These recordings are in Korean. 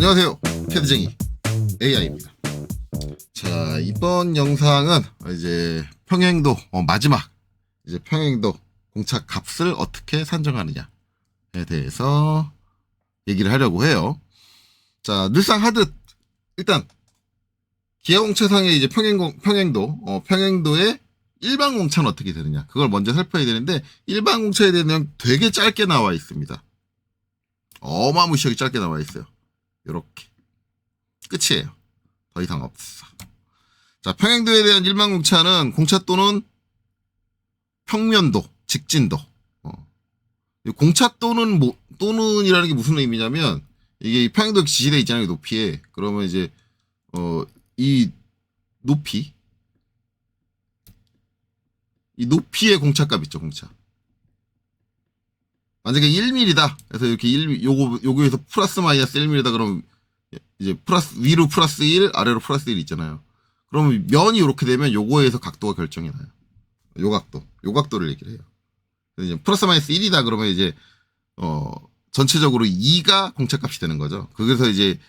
안녕하세요, 캐드쟁이 AI입니다. 자, 이번 영상은 이제 평행도 마지막 이제 평행도 공차 값을 어떻게 산정하느냐에 대해서 얘기를 하려고 해요. 자, 늘상 하듯 일단 기하공차상의 이제 평행도의 일반 공차는 어떻게 되느냐, 그걸 먼저 살펴야 되는데, 일반 공차에 대해서는 되게 짧게 나와 있습니다. 어마무시하게 짧게 나와 있어요. 요렇게 끝이에요. 더 이상 없어. 자, 평행도에 대한 일반 공차는 공차 또는 평면도, 직진도. 공차 또는이라는 게 무슨 의미냐면, 이게 평행도 지시되어 있잖아요, 높이에. 그러면 이제 이 높이의 공차값 있죠, 공차. 만약에 1mm다. 그래서 이렇게 요거에서 플러스 마이너스 1mm다. 그러면 이제 위로 플러스 1, 아래로 플러스 1 있잖아요. 그러면 면이 이렇게 되면 요거에서 각도가 결정이 나요. 요 각도를 얘기를 해요. 이제 플러스 마이너스 1이다 그러면 이제 전체적으로 2가 공차값이 되는 거죠. 그래서 이제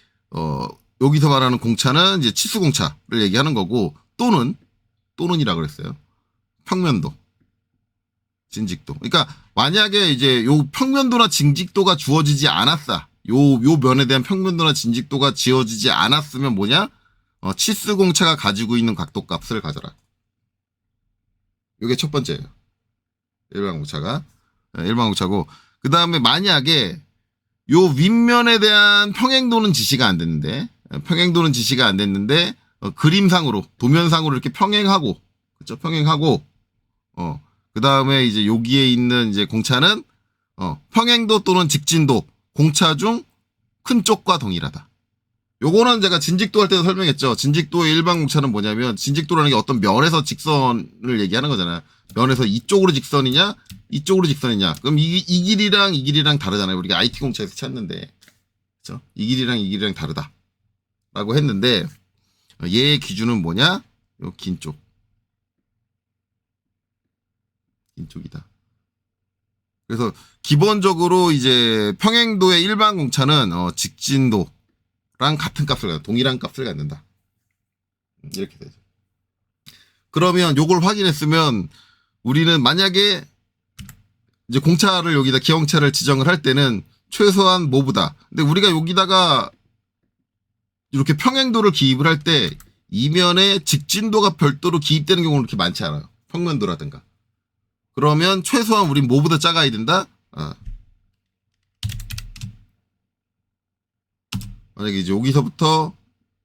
여기서 말하는 공차는 이제 치수 공차를 얘기하는 거고, 또는이라 그랬어요. 평면도, 진직도. 그러니까 만약에 이제 요 평면도나 진직도가 주어지지 않았다. 요 면에 대한 평면도나 진직도가 지어지지 않았으면 뭐냐? 치수 공차가 가지고 있는 각도 값을 가져라. 요게 첫 번째예요. 일반 공차고, 그 다음에 만약에 요 윗면에 대한 평행도는 지시가 안 됐는데, 그림상으로, 도면상으로 이렇게 평행하고, 그쵸? 그 다음에 이제 여기에 있는 이제 공차는, 평행도 또는 직진도, 공차 중 큰 쪽과 동일하다. 요거는 제가 진직도 할 때도 설명했죠. 진직도의 일반 공차는 뭐냐면, 진직도라는 게 어떤 면에서 직선을 얘기하는 거잖아요. 면에서 이쪽으로 직선이냐, 이쪽으로 직선이냐. 그럼 이 길이랑 다르잖아요. 우리가 IT 공차에서 찾는데. 그쵸? 이 길이랑 다르다. 라고 했는데, 얘의 기준은 뭐냐? 요 긴 쪽이다. 그래서 기본적으로 이제 평행도의 일반 공차는 직진도랑 같은 값을 동일한 값을 갖는다. 이렇게 되죠. 그러면 요걸 확인했으면 우리는 만약에 이제 공차를 여기다 기형차를 지정을 할 때는 최소한 뭐보다, 근데 우리가 여기다가 이렇게 평행도를 기입을 할 때 이면에 직진도가 별도로 기입되는 경우는 그렇게 많지 않아요. 평면도라든가. 그러면 최소한 우린 뭐보다 작아야 된다? 만약에 이제 여기서부터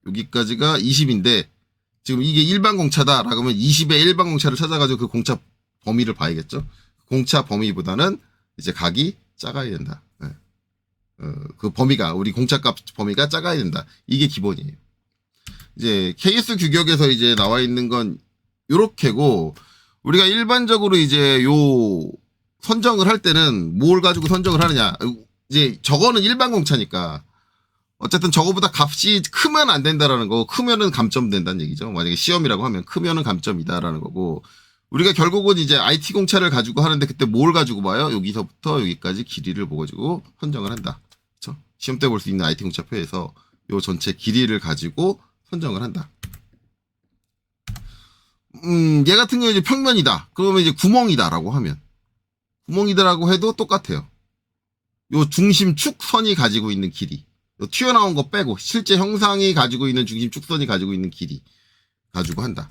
여기까지가 20인데, 지금 이게 일반 공차다. 라고 하면 20의 일반 공차를 찾아가지고 그 공차 범위를 봐야겠죠? 공차 범위보다는 이제 각이 작아야 된다. 그 범위가, 우리 공차값 범위가 작아야 된다. 이게 기본이에요. 이제 KS 규격에서 이제 나와 있는 건 요렇게고, 우리가 일반적으로 이제 요 선정을 할 때는 뭘 가지고 선정을 하느냐. 이제 저거는 일반 공차니까 어쨌든 저거보다 값이 크면 안 된다라는 거, 크면은 감점 된다는 얘기죠. 만약에 시험이라고 하면 크면은 감점이다라는 거고, 우리가 결국은 이제 IT 공차를 가지고 하는데 그때 뭘 가지고 봐요? 여기서부터 여기까지 길이를 보고 선정을 한다. 그렇죠? 시험 때 볼 수 있는 IT 공차표에서 요 전체 길이를 가지고 선정을 한다. 얘 같은 경우에 이제 평면이다. 그러면 이제 구멍이다라고 하면, 구멍이다라고 해도 똑같아요. 요 중심 축선이 가지고 있는 길이, 요 튀어나온 거 빼고 실제 형상이 가지고 있는 중심 축선이 가지고 있는 길이 가지고 한다.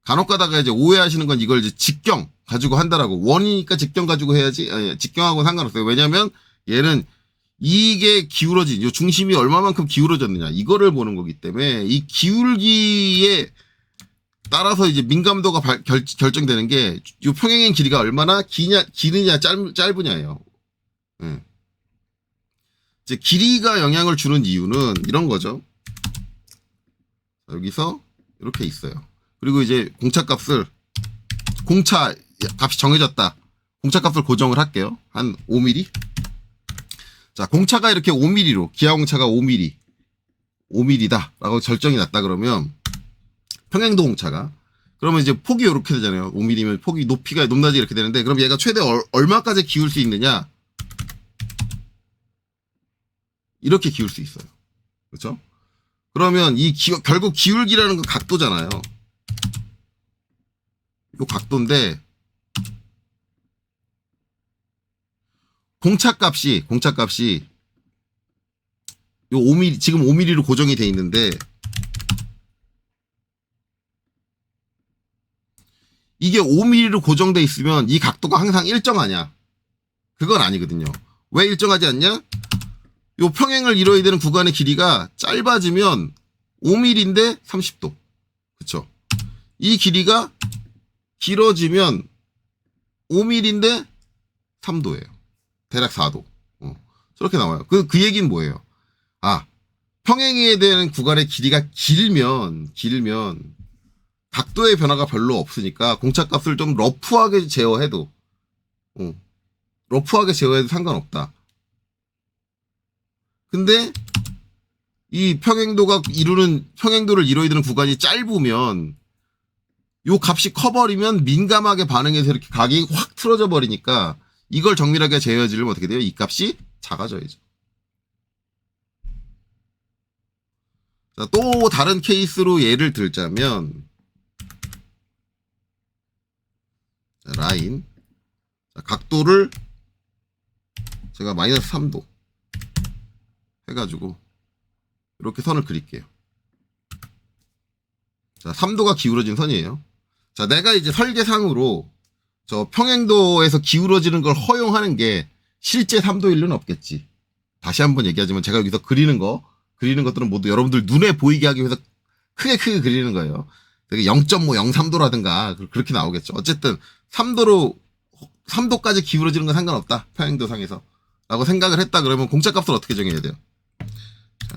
간혹 가다가 이제 오해하시는 건 이걸 이제 직경 가지고 한다라고, 원이니까 직경 가지고 해야지. 직경하고는 상관없어요. 왜냐면 얘는 이게 요 중심이 얼마만큼 기울어졌느냐, 이거를 보는 거기 때문에 이 기울기에 따라서 이제 민감도가 결정되는 게 이 평행의 길이가 얼마나 기느냐 짧으냐예요. 이제 길이가 영향을 주는 이유는 이런 거죠. 여기서 이렇게 있어요. 그리고 이제 공차 값이 정해졌다. 공차 값을 고정을 할게요. 한 5mm. 자, 공차가 이렇게 5mm로, 기하 공차가 5mm다 라고 결정이 났다 그러면, 평행도 공차가, 그러면 이제 폭이 이렇게 되잖아요. 5mm면 폭이 높이가 높낮이 이렇게 되는데, 그럼 얘가 최대 얼마까지 기울 수 있느냐? 이렇게 기울 수 있어요. 그렇죠? 그러면 결국 기울기라는 건 각도잖아요. 요 각도인데 공차값이 요 5mm 지금 5mm로 고정이 돼 있는데 이게 5mm로 고정돼 있으면 이 각도가 항상 일정하냐? 그건 아니거든요. 왜 일정하지 않냐? 요 평행을 이뤄야 되는 구간의 길이가 짧아지면 5mm인데 30도. 그쵸? 이 길이가 길어지면 5mm인데 3도예요. 대략 4도. 저렇게 나와요. 그 얘기는 뭐예요? 아, 평행에 대한 구간의 길이가 길면 각도의 변화가 별로 없으니까 공차값을 좀 러프하게 제어해도 상관없다. 근데 이 평행도를 이루어야 되는 구간이 짧으면 요 값이 커버리면 민감하게 반응해서 이렇게 각이 확 틀어져 버리니까 이걸 정밀하게 제어해주려면 어떻게 돼요? 이 값이 작아져야죠. 자, 또 다른 케이스로 예를 들자면 자, 라인 자, 각도를 제가 마이너스 3도 해가지고 이렇게 선을 그릴게요. 자, 3도가 기울어진 선이에요. 자, 내가 이제 설계상으로 저 평행도에서 기울어지는 걸 허용하는 게 실제 3도일 리는 없겠지. 다시 한번 얘기하지만 제가 여기서 그리는 것들은 모두 여러분들 눈에 보이게 하기 위해서 크게 그리는 거예요. 0.03도라든가 그렇게 나오겠죠. 어쨌든 3도까지 기울어지는 건 상관없다. 평행도상에서. 라고 생각을 했다 그러면 공차값을 어떻게 정해야 돼요? 자.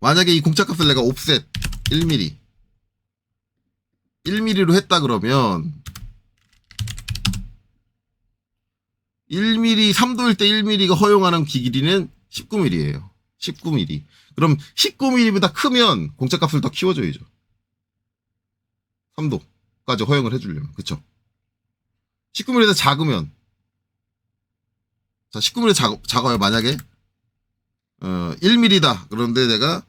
만약에 이 공차값을 내가 옵셋 1mm로 했다 그러면 3도일 때 1mm가 허용하는 길이는 19mm예요. 19mm. 그럼 19mm보다 크면 공차값을 더 키워줘야죠. 3도까지 허용을 해주려면. 그쵸? 19mm보다 작으면 자 19mm 작아요. 만약에 1mm다. 그런데 내가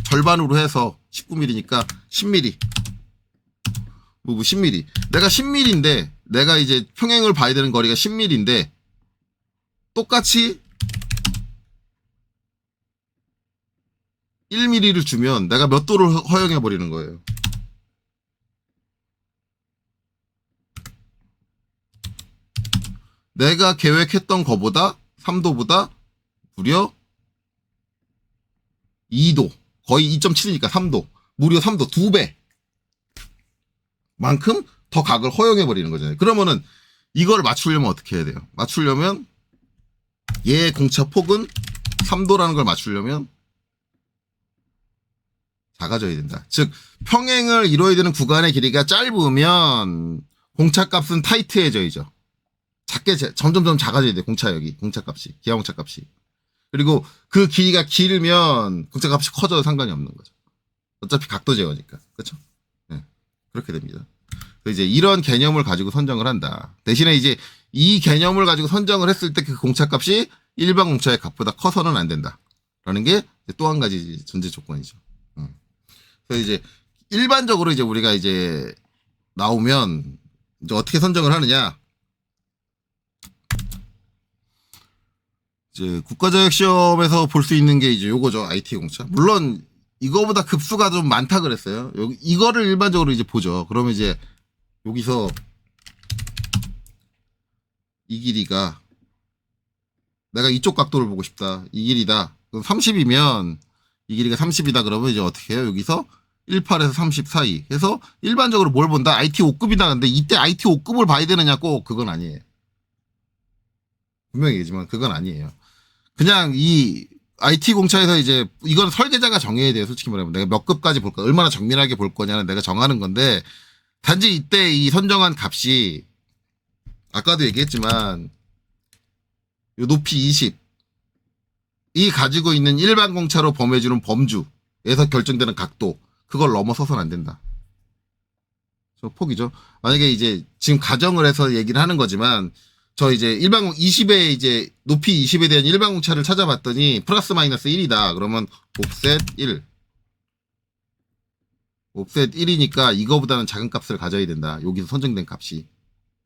절반으로 해서 19mm니까 10mm. 10mm. 내가 10mm인데 내가 이제 평행을 봐야 되는 거리가 10mm인데 똑같이 1mm를 주면 내가 몇 도를 허용해 버리는 거예요. 내가 계획했던 거보다 3도보다 무려 2도. 거의 2.7이니까 3도. 무려 3도. 2배. 만큼 더 각을 허용해 버리는 거잖아요. 그러면은 이걸 맞추려면 어떻게 해야 돼요? 맞추려면 얘의 공차 폭은 3도라는 걸 맞추려면 작아져야 된다. 즉 평행을 이루어야 되는 구간의 길이가 짧으면 공차값은 타이트해져야죠. 점점 작아져야 돼. 공차값이 기하공차값이. 그리고 그 길이가 길면 공차값이 커져도 상관이 없는 거죠. 어차피 각도 제어니까. 그렇죠? 네. 그렇게 됩니다. 이제 이런 개념을 가지고 선정을 한다. 대신에 이제 이 개념을 가지고 선정을 했을 때 그 공차값이 일반 공차의 값보다 커서는 안 된다. 라는 게 또 한 가지 전제 조건이죠. 그래서 이제 일반적으로 이제 우리가 이제 나오면 이제 어떻게 선정을 하느냐. 이제 국가자격시험에서 볼 수 있는 게 이제 요거죠. IT 공차. 물론 이거보다 급수가 좀 많다 그랬어요. 이거를 일반적으로 이제 보죠. 그러면 이제 여기서 이 길이가 내가 이쪽 각도를 보고 싶다. 이 길이다. 그럼 30이면 이 길이가 30이다. 그러면 이제 어떻게 해요? 여기서 18에서 30 사이 해서 일반적으로 뭘 본다? IT 5급이다. 근데 이때 IT 5급을 봐야 되느냐? 꼭 그건 아니에요. 분명히 얘기지만 그건 아니에요. 그냥 이 IT 공차에서 이제 이건 설계자가 정해야 돼요. 솔직히 말하면 내가 몇 급까지 볼 거야, 얼마나 정밀하게 볼 거냐는 내가 정하는 건데 단지 이때 이 선정한 값이 아까도 얘기했지만 요 높이 20 이 가지고 있는 일반 공차로 범해주는 범주에서 결정되는 각도 그걸 넘어서서는 안 된다. 저 폭이죠. 만약에 이제 지금 가정을 해서 얘기를 하는 거지만 저 이제 일반공 20에 이제 높이 20에 대한 일반공차를 찾아봤더니 플러스 마이너스 1이다. 그러면 옵셋 1. 옵셋 1이니까 이거보다는 작은 값을 가져야 된다. 여기서 선정된 값이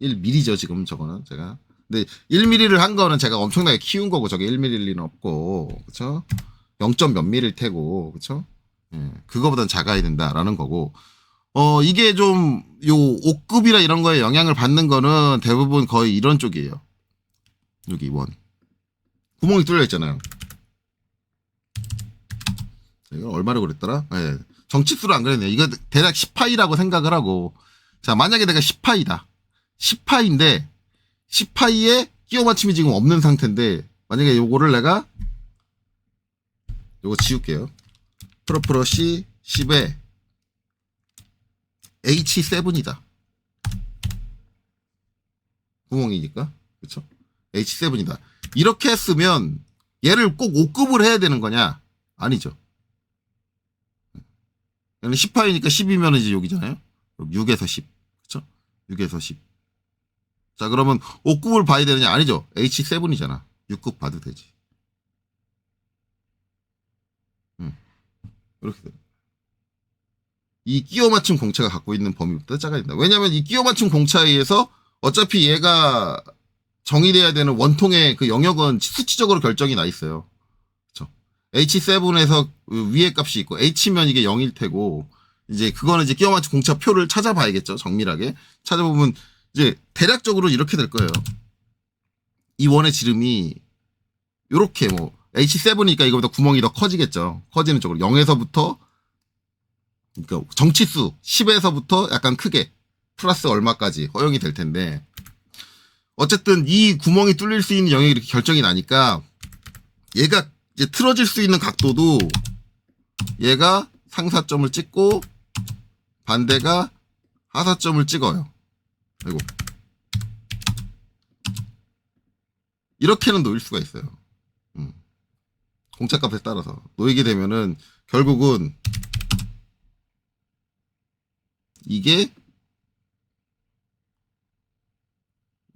1mm죠. 지금 저거는 제가. 근데 1mm를 한 거는 제가 엄청나게 키운 거고 저게 1mm일 리는 없고 그쵸? 0점 몇 mm일 테고 그쵸? 예, 그거보다는 작아야 된다라는 거고 이게 좀 요 5급이나 이런 거에 영향을 받는 거는 대부분 거의 이런 쪽이에요. 여기 원 구멍이 뚫려 있잖아요. 이거 얼마로 그랬더라? 예. 정치수로 안 그랬네요. 이거 대략 10파이라고 생각을 하고 자 만약에 내가 10파이다. 10파이인데 10파이에 끼워 맞춤이 지금 없는 상태인데 만약에 요거를 내가 요거 지울게요. 프로프러시 10에 H7이다. 구멍이니까 그쵸? H7이다. 이렇게 했으면 얘를 꼭 5급을 해야 되는 거냐? 아니죠. 얘는 10파이니까 10이면 이제 여기잖아요. 6에서 10. 그쵸? 6에서 10. 자, 그러면 5급을 봐야 되느냐? 아니죠. H7이잖아. 6급 봐도 되지. 이렇게 돼. 이 끼워 맞춤 공차가 갖고 있는 범위보다 작아야 된다. 왜냐면 이 끼워 맞춤 공차에 의해서 어차피 얘가 정의돼야 되는 원통의 그 영역은 수치적으로 결정이 나 있어요. 그쵸? H7에서 위에 값이 있고 H면 이게 0일 테고 이제 그거는 이제 끼워 맞춤 공차 표를 찾아봐야겠죠. 정밀하게. 찾아보면 이제 대략적으로 이렇게 될 거예요. 이 원의 지름이 요렇게 뭐 H7이니까 이거보다 구멍이 더 커지겠죠. 커지는 쪽으로 0에서부터 그러니까 정치수 10에서부터 약간 크게 플러스 얼마까지 허용이 될 텐데 어쨌든 이 구멍이 뚫릴 수 있는 영역이 이렇게 결정이 나니까 얘가 이제 틀어질 수 있는 각도도 얘가 상사점을 찍고 반대가 하사점을 찍어요. 아이고. 이렇게는 놓일 수가 있어요. 공차값에 따라서 놓이게 되면은 결국은 이게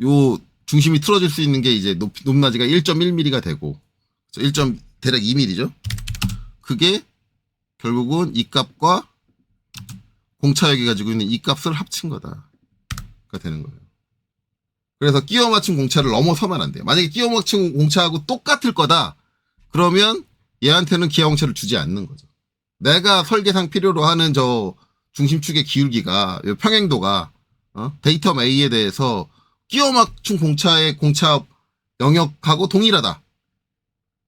요 중심이 틀어질 수 있는 게 이제 높낮이가 1.1mm가 되고 1. 대략 2mm죠. 그게 결국은 이 값과 공차역이 가지고 있는 이 값을 합친 거다가 되는 거예요. 그래서 끼워 맞춘 공차를 넘어서면 안 돼요. 만약에 끼워 맞춘 공차하고 똑같을 거다. 그러면 얘한테는 기하 공차를 주지 않는 거죠. 내가 설계상 필요로 하는 저 중심축의 기울기가 평행도가 데이터 A에 대해서 끼워 맞춘 공차의 공차 영역하고 동일하다.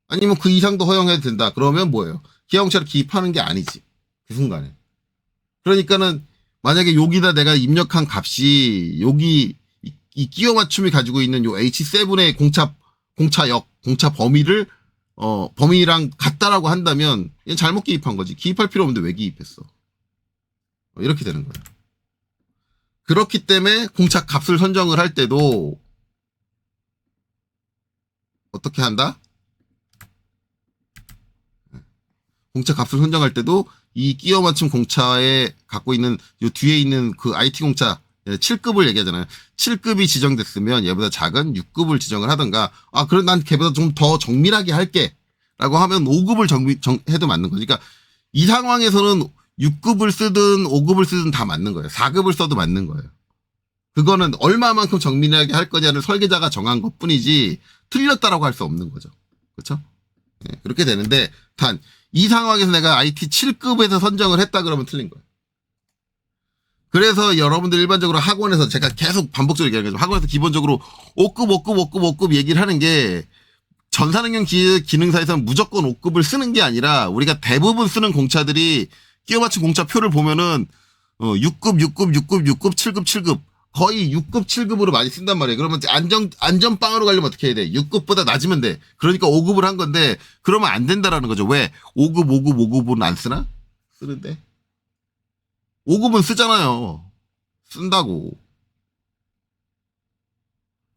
아니면 그 이상도 허용해도 된다. 그러면 뭐예요? 기하 공차를 기입하는 게 아니지. 그 순간에. 그러니까는 만약에 여기다 내가 입력한 값이 여기 이 끼워 맞춤이 가지고 있는 요 H7의 공차역, 공차 범위를 범위랑 같다라고 한다면 얘는 잘못 기입한 거지. 기입할 필요 없는데 왜 기입했어? 이렇게 되는 거예요. 그렇기 때문에 공차 값을 선정을 할 때도 어떻게 한다? 공차 값을 선정할 때도 이 끼워 맞춤 공차에 갖고 있는 요 뒤에 있는 그 IT 공차 7급을 얘기하잖아요. 7급이 지정됐으면 얘보다 작은 6급을 지정을 하던가 그래 난 걔보다 좀 더 정밀하게 할게 라고 하면 5급을 해도 맞는 거죠. 그러니까 이 상황에서는 6급을 쓰든 5급을 쓰든 다 맞는 거예요. 4급을 써도 맞는 거예요. 그거는 얼마만큼 정밀하게 할 거냐를 설계자가 정한 것 뿐이지 틀렸다라고 할 수 없는 거죠. 그렇죠? 네, 그렇게 되는데 단 이 상황에서 내가 IT 7급에서 선정을 했다 그러면 틀린 거예요. 그래서 여러분들 일반적으로 학원에서 제가 계속 반복적으로 얘기하는 거죠. 학원에서 기본적으로 5급 얘기를 하는 게 전산응용 기능사에서는 무조건 5급을 쓰는 게 아니라 우리가 대부분 쓰는 공차들이 끼워 맞춘 공차 표를 보면은 6급, 7급, 7급 거의 6급, 7급으로 많이 쓴단 말이에요. 그러면 안전빵으로 가려면 어떻게 해야 돼? 6급보다 낮으면 돼. 그러니까 5급을 한 건데 그러면 안 된다라는 거죠. 왜? 5급은 안 쓰나? 쓰는데. 5급은 쓰잖아요. 쓴다고.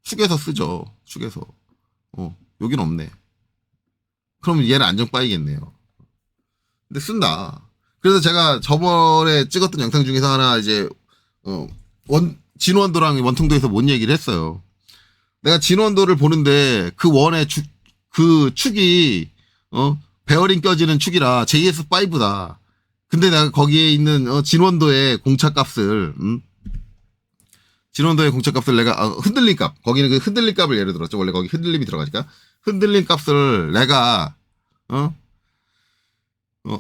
축에서 쓰죠. 축에서. 여긴 없네. 그러면 얘는 안정빵이겠네요. 근데 쓴다. 그래서 제가 저번에 찍었던 영상 중에서 하나 이제 진원도랑 원통도에서 뭔 얘기를 했어요. 내가 진원도를 보는데 그 원의 그 축이 베어링 껴지는 축이라 JS5다. 근데 내가 거기에 있는 진원도의 공차값을 진원도의 공차값을 내가 흔들림 값 거기는 그 흔들림 값을 예를 들었죠. 원래 거기 흔들림이 들어가니까 흔들림 값을 내가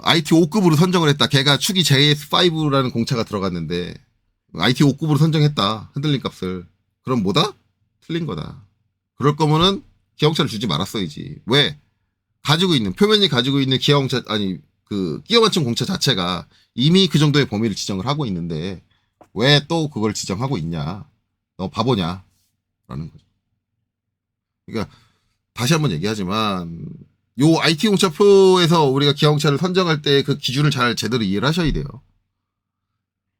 IT 5급으로 선정을 했다. 걔가 축이 JS5라는 공차가 들어갔는데 IT 5급으로 선정했다. 흔들림 값을. 그럼 뭐다? 틀린 거다. 그럴 거면은 기어공차를 주지 말았어야지. 왜? 가지고 있는 표면이 가지고 있는 기어공차 아니 그 끼어 맞춘 공차 자체가 이미 그 정도의 범위를 지정을 하고 있는데 왜 또 그걸 지정하고 있냐? 너 바보냐? 라는 거죠. 그러니까 다시 한번 얘기하지만 요 IT 공차표에서 우리가 기어공차를 선정할 때 그 기준을 잘 제대로 이해를 하셔야 돼요.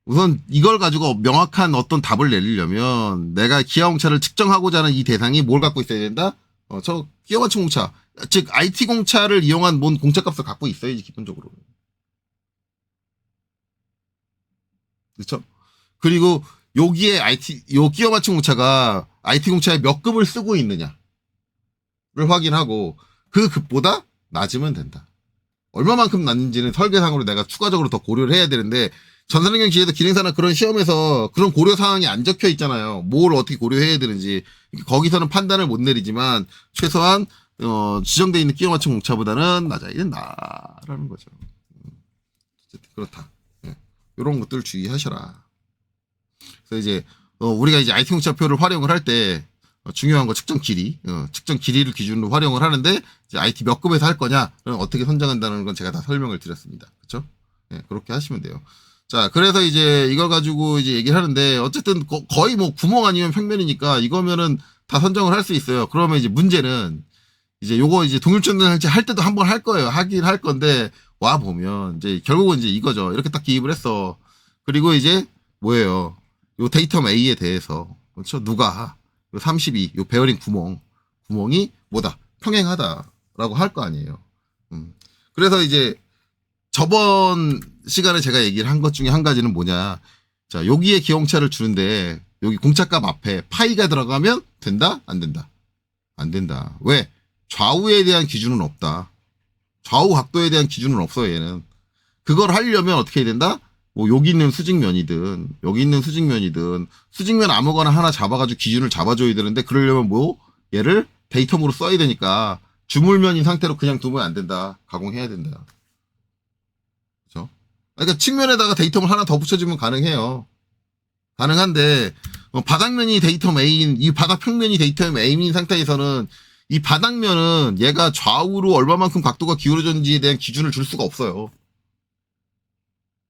우선 이걸 가지고 명확한 어떤 답을 내리려면 내가 기아공차를 측정하고자 하는 이 대상이 뭘 갖고 있어야 된다? 저 끼어 맞춘 공차, 즉 IT 공차를 이용한 뭔 공차값을 갖고 있어야지 기본적으로. 그렇죠? 그리고 여기에 요 끼어 맞춘 공차가 IT 공차에 몇 급을 쓰고 있느냐를 확인하고 그 급보다 낮으면 된다. 얼마만큼 낮는지는 설계상으로 내가 추가적으로 더 고려를 해야 되는데 전산환경 기계도 기능사나 그런 시험에서 그런 고려 사항이 안 적혀 있잖아요. 뭘 어떻게 고려해야 되는지. 거기서는 판단을 못 내리지만 최소한 지정되어 있는 끼워 맞춤 공차보다는 낮아야 된다라는 거죠. 어쨌든 그렇다. 예. 이런 것들 주의하셔라. 그래서 이제 우리가 이제 IT 공차표를 활용을 할 때 중요한 거 측정 길이, 측정 길이를 기준으로 활용을 하는데 이제 IT 몇 급에서 할 거냐, 어떻게 선정한다는 건 제가 다 설명을 드렸습니다. 그렇죠? 예, 그렇게 하시면 돼요. 자, 그래서 이제 이걸 가지고 이제 얘기를 하는데 어쨌든 거의 뭐 구멍 아니면 평면이니까 이거면은 다 선정을 할 수 있어요. 그러면 이제 문제는 이제 요거 이제 동일전환 할 때도 한번 할 거예요. 하긴 할 건데 와 보면 이제 결국은 이제 이거죠. 이렇게 딱 기입을 했어. 그리고 이제 뭐예요? 요 데이텀 A에 대해서 그렇죠? 누가 요 32, 요 베어링 구멍이 뭐다? 평행하다라고 할 거 아니에요. 그래서 이제 저번 시간에 제가 얘기를 한 것 중에 한 가지는 뭐냐. 자, 여기에 기용차를 주는데 여기 공차값 앞에 파이가 들어가면 된다? 안 된다? 안 된다. 왜? 좌우에 대한 기준은 없다. 좌우 각도에 대한 기준은 없어요, 얘는. 그걸 하려면 어떻게 해야 된다? 뭐 여기 있는 수직면이든 여기 있는 수직면이든 수직면 아무거나 하나 잡아가지고 기준을 잡아줘야 되는데 그러려면 뭐 얘를 데이텀으로 써야 되니까 주물면인 상태로 그냥 두면 안 된다. 가공해야 된다. 그렇죠? 그러니까 측면에다가 데이텀을 하나 더 붙여주면 가능해요. 가능한데 바닥면이 데이텀 A인 이 바닥 평면이 데이텀 A인 상태에서는 이 바닥면은 얘가 좌우로 얼마만큼 각도가 기울어졌는지에 대한 기준을 줄 수가 없어요.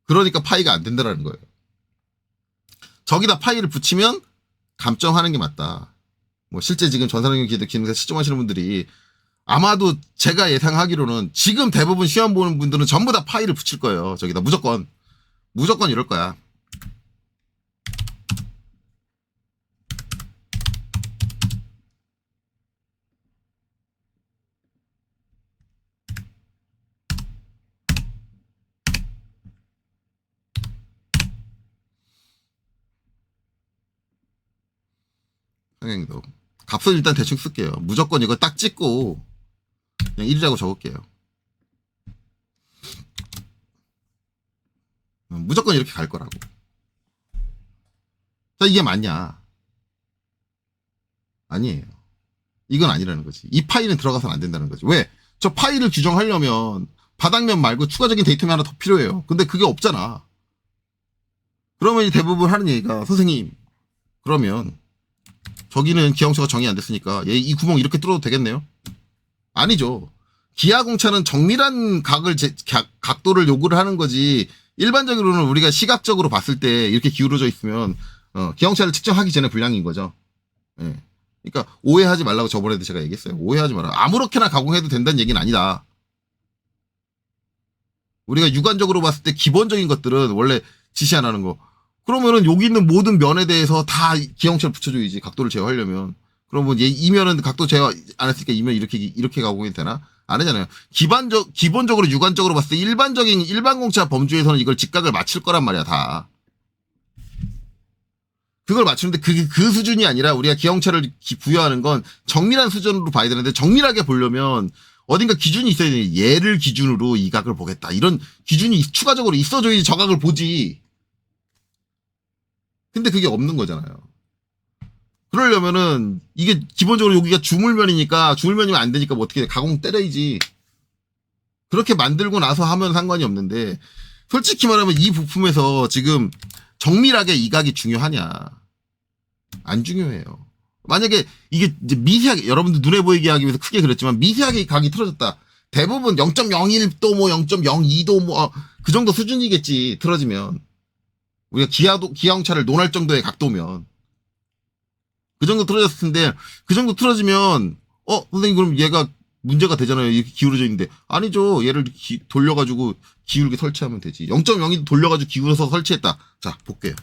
그러니까 파이가 안 된다라는 거예요. 저기다 파이를 붙이면 감점하는 게 맞다. 뭐 실제 지금 전산환경 기계 기능사 시점하시는 분들이 아마도 제가 예상하기로는 지금 대부분 시험 보는 분들은 전부 다 파이를 붙일 거예요. 저기다 무조건 이럴 거야. 평행도 값은 일단 대충 쓸게요. 무조건 이거 딱 찍고 그냥 1이라고 적을게요. 무조건 이렇게 갈 거라고. 자, 이게 맞냐? 아니에요. 이건 아니라는 거지. 이 파일은 들어가서는 안 된다는 거지. 왜? 저 파일을 규정하려면 바닥면 말고 추가적인 데이텀이 하나 더 필요해요. 근데 그게 없잖아. 그러면 대부분 하는 얘기가 선생님 그러면 저기는 기형차가 정의 안 됐으니까 이 구멍 이렇게 뚫어도 되겠네요? 아니죠. 기아공차는 정밀한 각도를 요구를 하는 거지. 일반적으로는 우리가 시각적으로 봤을 때 이렇게 기울어져 있으면 기형차를 측정하기 전에 불량인 거죠. 예. 그러니까 오해하지 말라고 저번에도 제가 얘기했어요. 오해하지 마라. 아무렇게나 가공해도 된다는 얘기는 아니다. 우리가 육안적으로 봤을 때 기본적인 것들은 원래 지시 안 하는 거. 그러면은 여기 있는 모든 면에 대해서 다 기형차를 붙여줘야지. 각도를 제어하려면. 그러면 이면은 각도 제어 안 했으니까 이면 이렇게 가공해도 되나? 안 하잖아요. 기본적으로 육안적으로 봤을 때 일반 공차 범주에서는 이걸 직각을 맞출 거란 말이야, 다. 그걸 맞추는데 그게 그 수준이 아니라 우리가 기형차를 부여하는 건 정밀한 수준으로 봐야 되는데 정밀하게 보려면 어딘가 기준이 있어야 돼. 얘를 기준으로 이 각을 보겠다. 이런 기준이 추가적으로 있어줘야지 저 각을 보지. 근데 그게 없는 거잖아요. 그러려면은 이게 기본적으로 여기가 주물면이니까 주물면이면 안 되니까 뭐 어떻게 돼. 가공 때려야지. 그렇게 만들고 나서 하면 상관이 없는데 솔직히 말하면 이 부품에서 지금 정밀하게 이 각이 중요하냐? 안 중요해요. 만약에 이게 이제 미세하게 여러분들 눈에 보이게 하기 위해서 크게 그렸지만 미세하게 이 각이 틀어졌다. 대부분 0.01도 뭐 0.02도 뭐 그 정도 수준이겠지. 틀어지면 우리가 기아형차를 논할 정도의 각도면 그 정도 틀어졌을 텐데 그 정도 틀어지면 선생님 그럼 얘가 문제가 되잖아요. 이렇게 기울어져 있는데 아니죠. 얘를 돌려가지고 기울게 설치하면 되지. 0.02도 돌려가지고 기울여서 설치했다. 자 볼게요.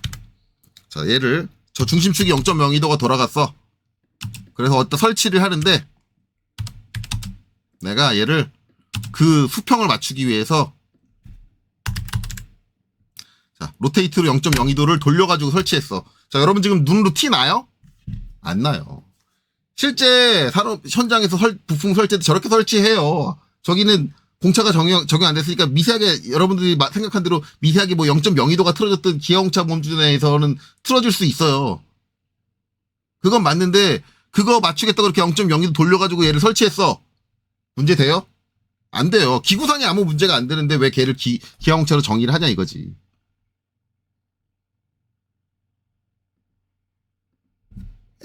자 얘를 저 중심축이 0.02도가 돌아갔어. 그래서 어떤 설치를 하는데 내가 얘를 그 수평을 맞추기 위해서 자 로테이트로 0.02도를 돌려가지고 설치했어. 자 여러분 지금 눈으로 티 나요? 안 나요. 실제 산업 현장에서 부품 설치 때 저렇게 설치해요. 저기는 공차가 적용 안 됐으니까 미세하게 여러분들이 생각한 대로 미세하게 뭐 0.02도가 틀어졌던 기아공차 몸주 내에서는 틀어질 수 있어요. 그건 맞는데 그거 맞추겠다고 그렇게 0.02도 돌려가지고 얘를 설치했어. 문제 돼요? 안 돼요. 기구상에 아무 문제가 안 되는데 왜 걔를 기아공차로 정의를 하냐 이거지.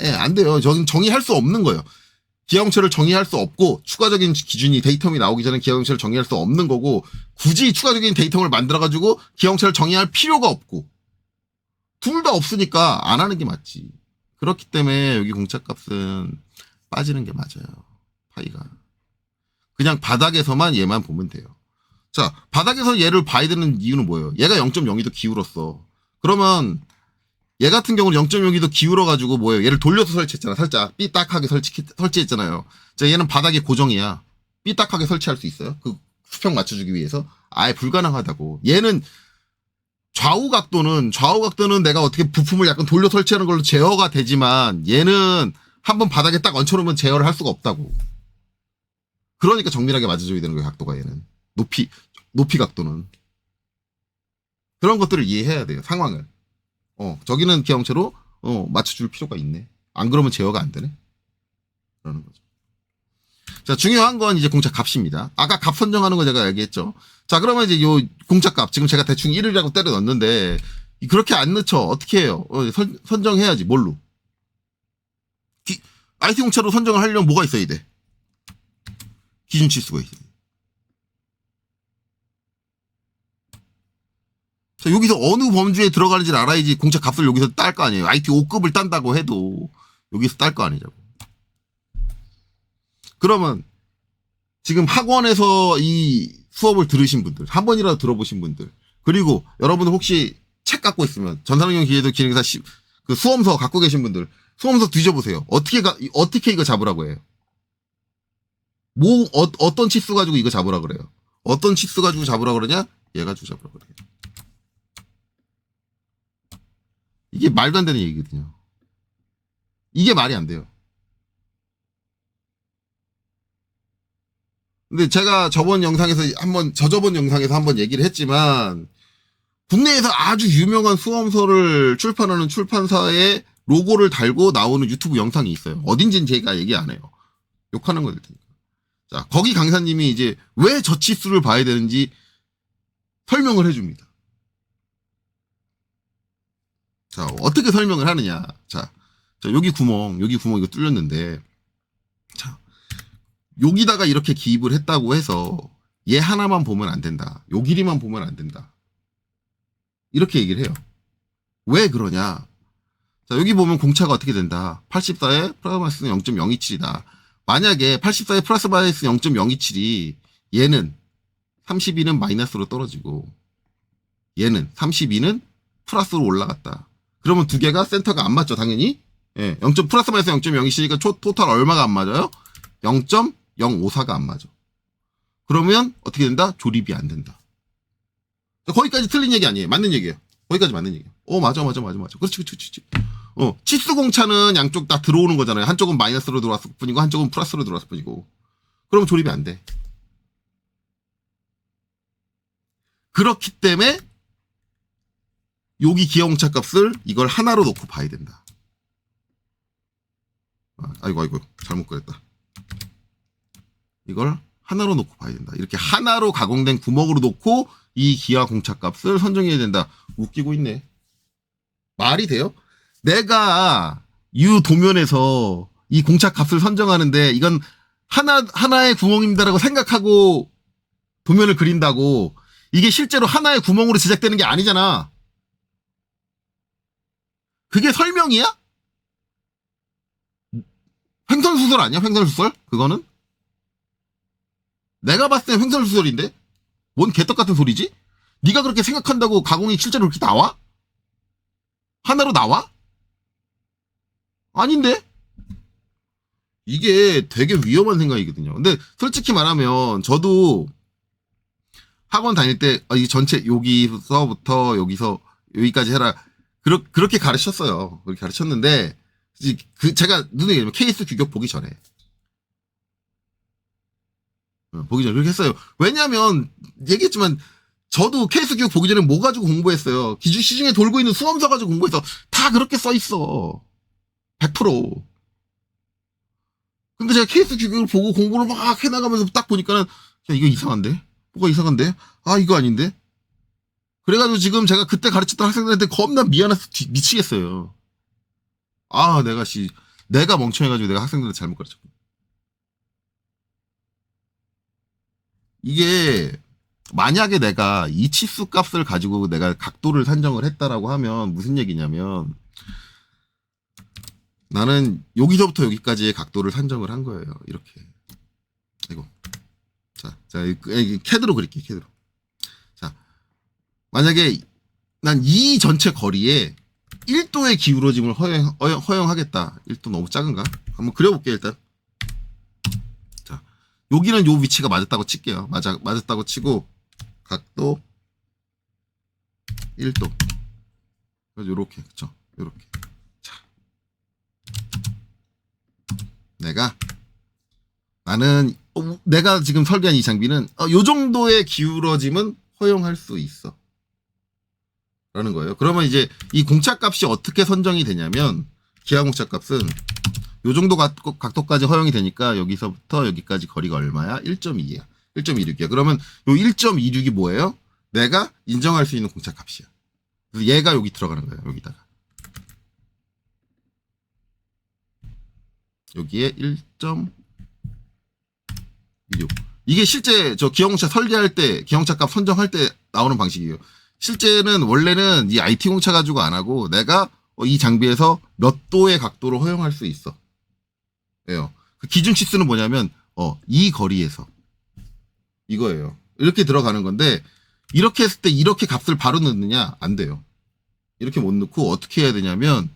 예, 안 돼요. 저는 정의할 수 없는 거예요. 기아공차를 정의할 수 없고 추가적인 기준이 데이텀이 나오기 전에 기아공차를 정의할 수 없는 거고 굳이 추가적인 데이텀을 만들어가지고 기아공차를 정의할 필요가 없고 둘 다 없으니까 안 하는 게 맞지. 그렇기 때문에 여기 공차값은 빠지는 게 맞아요. 파이가. 그냥 바닥에서만 얘만 보면 돼요. 자, 바닥에서 얘를 봐야 되는 이유는 뭐예요? 얘가 0.02도 기울었어. 그러면 얘 같은 경우는 0.02도 기울어가지고 뭐예요? 얘를 돌려서 설치했잖아. 살짝 삐딱하게 설치했잖아요. 자, 얘는 바닥에 고정이야. 삐딱하게 설치할 수 있어요? 그 수평 맞춰주기 위해서? 아예 불가능하다고. 얘는 좌우 각도는 내가 어떻게 부품을 약간 돌려 설치하는 걸로 제어가 되지만 얘는 한번 바닥에 딱 얹혀놓으면 제어를 할 수가 없다고. 그러니까 정밀하게 맞아줘야 되는 거예요. 각도가 얘는. 높이 각도는. 그런 것들을 이해해야 돼요. 상황을. 저기는 기형체로 맞춰줄 필요가 있네. 안 그러면 제어가 안 되네. 그러는 거죠. 자, 중요한 건 이제 공차 값입니다. 아까 값 선정하는 거 제가 얘기했죠. 자, 그러면 이제 요 공차 값 지금 제가 대충 1이라고 때려 넣었는데 그렇게 안 넣죠. 어떻게 해요? 선정해야지. 뭘로? IT 공차로 선정을 하려면 뭐가 있어야 돼? 기준 치수가 있어야 돼. 자, 여기서 어느 범주에 들어가는지를 알아야지 공차 값을 여기서 딸 거 아니에요. IT 5급을 딴다고 해도 여기서 딸 거 아니냐고. 그러면 지금 학원에서 이 수업을 들으신 분들, 한 번이라도 들어보신 분들, 그리고 여러분들 혹시 책 갖고 있으면 전산응용 기계도 기능사 그 수험서 갖고 계신 분들 수험서 뒤져보세요. 어떻게 이거 잡으라고 해요? 어떤 치수 가지고 이거 잡으라 그래요? 어떤 치수 가지고 잡으라 그러냐? 얘 가지고 잡으라 그래요. 이게 말도 안 되는 얘기거든요. 이게 말이 안 돼요. 근데 제가 저번 영상에서 저저번 영상에서 한번 얘기를 했지만, 국내에서 아주 유명한 수험서를 출판하는 출판사의 로고를 달고 나오는 유튜브 영상이 있어요. 어딘지는 제가 얘기 안 해요. 욕하는 거일 테니까. 자, 거기 강사님이 이제 왜 저 치수를 봐야 되는지 설명을 해줍니다. 자, 어떻게 설명을 하느냐. 자, 여기 구멍 이거 뚫렸는데, 자, 여기다가 이렇게 기입을 했다고 해서 얘 하나만 보면 안 된다. 요 길이만 보면 안 된다. 이렇게 얘기를 해요. 왜 그러냐. 자, 여기 보면 공차가 어떻게 된다. 84에 플러스 마이너스 0.027이다. 만약에 84에 플러스 마이너스 0.027이 얘는 32는 마이너스로 떨어지고 얘는 32는 플러스로 올라갔다. 그러면 두 개가 센터가 안 맞죠, 당연히. 예, 플러스 마이너스 0.027이니까 토탈 얼마가 안 맞아요? 0.054가 안 맞아. 그러면 어떻게 된다? 조립이 안 된다. 거기까지 틀린 얘기 아니에요. 맞는 얘기예요. 거기까지 맞는 얘기예요. 맞아. 그렇지. 치수 공차는 양쪽 다 들어오는 거잖아요. 한쪽은 마이너스로 들어왔을 뿐이고 한쪽은 플러스로 들어왔을 뿐이고. 그럼 조립이 안 돼. 그렇기 때문에 여기 기하 공차 값을 이걸 하나로 놓고 봐야 된다. 아이고 잘못 그랬다. 이걸 하나로 놓고 봐야 된다. 이렇게 하나로 가공된 구멍으로 놓고 이 기하 공차 값을 선정해야 된다. 웃기고 있네. 말이 돼요? 내가 이 도면에서 이 공차 값을 선정하는데 이건 하나의 구멍입니다라고 생각하고 도면을 그린다고 이게 실제로 하나의 구멍으로 제작되는 게 아니잖아. 그게 설명이야? 횡설수설 아니야? 횡설수설? 그거는? 내가 봤을 땐 횡설수설인데? 뭔 개떡 같은 소리지? 네가 그렇게 생각한다고 가공이 실제로 그렇게 나와? 하나로 나와? 아닌데? 이게 되게 위험한 생각이거든요. 근데 솔직히 말하면 저도 학원 다닐 때 이 전체 여기서부터 여기서 여기까지 해라. 그렇게 가르쳤어요. 그렇게 가르쳤는데 제가 눈에 케이스 규격 보기 전에 그렇게 했어요. 왜냐하면 얘기했지만 저도 케이스 규격 보기 전에 뭐 가지고 공부했어요. 시중에 돌고 있는 수험서 가지고 공부해서 다 그렇게 써 있어. 100%. 근데 제가 케이스 규격을 보고 공부를 막 해나가면서 딱 보니까는 야 이거 이상한데? 뭐가 이상한데? 아 이거 아닌데? 그래가지고 지금 제가 그때 가르쳤던 학생들한테 겁나 미안해서 미치겠어요. 아 내가 멍청해가지고 내가 학생들한테 잘못 가르쳤고. 이게 만약에 내가 이 치수 값을 가지고 내가 각도를 산정을 했다라고 하면 무슨 얘기냐면 나는 여기서부터 여기까지의 각도를 산정을 한 거예요. 이렇게. 이거. 자, 캐드로 그릴게요. 캐드로. 자, 만약에 난 이 전체 거리에 1도의 기울어짐을 허용하겠다. 1도 너무 작은가? 한번 그려볼게요, 일단. 자, 여기는 요 위치가 맞았다고 칠게요. 맞았다고 치고, 각도 1도. 요렇게, 그쵸? 요렇게. 자. 내가 지금 설계한 이 장비는, 요 정도의 기울어짐은 허용할 수 있어. 라는 거예요. 그러면 이제 이 공차 값이 어떻게 선정이 되냐면 기하 공차 값은 요 정도 각도까지 허용이 되니까 여기서부터 여기까지 거리가 얼마야? 1.2야. 1.26이야. 그러면 요 1.26이 뭐예요? 내가 인정할 수 있는 공차 값이야. 그래서 얘가 여기 들어가는 거예요. 여기다가. 여기에 1.26. 이게 실제 저 기하 공차 설계할 때, 기하 공차 값 선정할 때 나오는 방식이에요. 실제는 원래는 이 IT 공차 가지고 안 하고 내가 이 장비에서 몇 도의 각도를 허용할 수 있어. 예요. 그 기준 치수는 뭐냐면 이 거리에서 이거예요. 이렇게 들어가는 건데 이렇게 했을 때 이렇게 값을 바로 넣느냐? 안 돼요. 이렇게 못 넣고 어떻게 해야 되냐면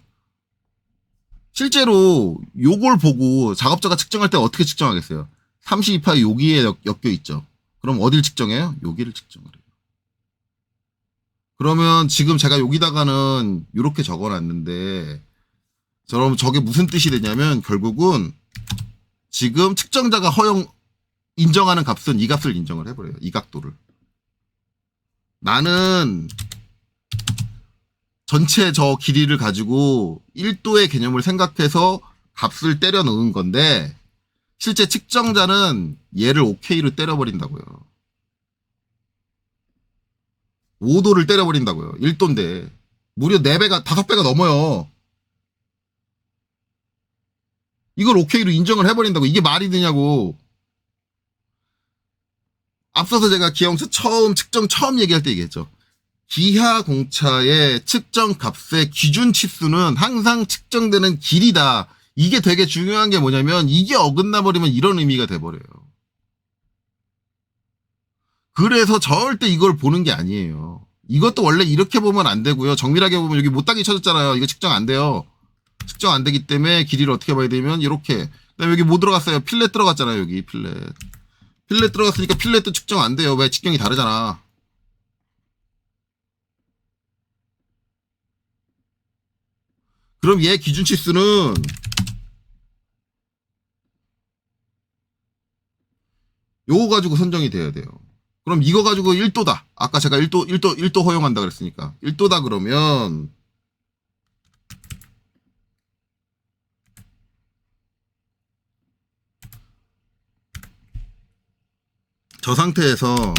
실제로 요걸 보고 작업자가 측정할 때 어떻게 측정하겠어요? 32파이 여기에 엮여 있죠. 그럼 어딜 측정해요? 여기를 측정을 해요. 그러면 지금 제가 여기다가는 이렇게 적어놨는데 그럼 저게 무슨 뜻이 되냐면 결국은 지금 측정자가 인정하는 값은 이 값을 인정을 해버려요. 이 각도를. 나는 전체 저 길이를 가지고 1도의 개념을 생각해서 값을 때려 넣은 건데 실제 측정자는 얘를 OK로 때려버린다고요. 5도를 때려버린다고요. 1도인데. 무려 4배가, 5배가 넘어요. 이걸 OK로 인정을 해버린다고. 이게 말이 되냐고. 앞서서 제가 기하공차 측정 얘기할 때 얘기했죠. 기하공차의 측정 값의 기준 치수는 항상 측정되는 길이다. 이게 되게 중요한 게 뭐냐면 이게 어긋나 버리면 이런 의미가 돼버려요. 그래서 절대 이걸 보는 게 아니에요. 이것도 원래 이렇게 보면 안 되고요. 정밀하게 보면 여기 못따기 쳐졌잖아요. 이거 측정 안 돼요. 측정 안 되기 때문에 길이를 어떻게 봐야 되면 이렇게. 그다음에 여기 뭐 들어갔어요? 필렛 들어갔잖아요. 여기 필렛. 필렛 들어갔으니까 필렛도 측정 안 돼요. 왜? 직경이 다르잖아. 그럼 얘 기준치 수는 요거 가지고 선정이 돼야 돼요. 그럼 이거 가지고 1도다. 아까 제가 1도 허용한다 그랬으니까. 1도다 그러면 저 상태에서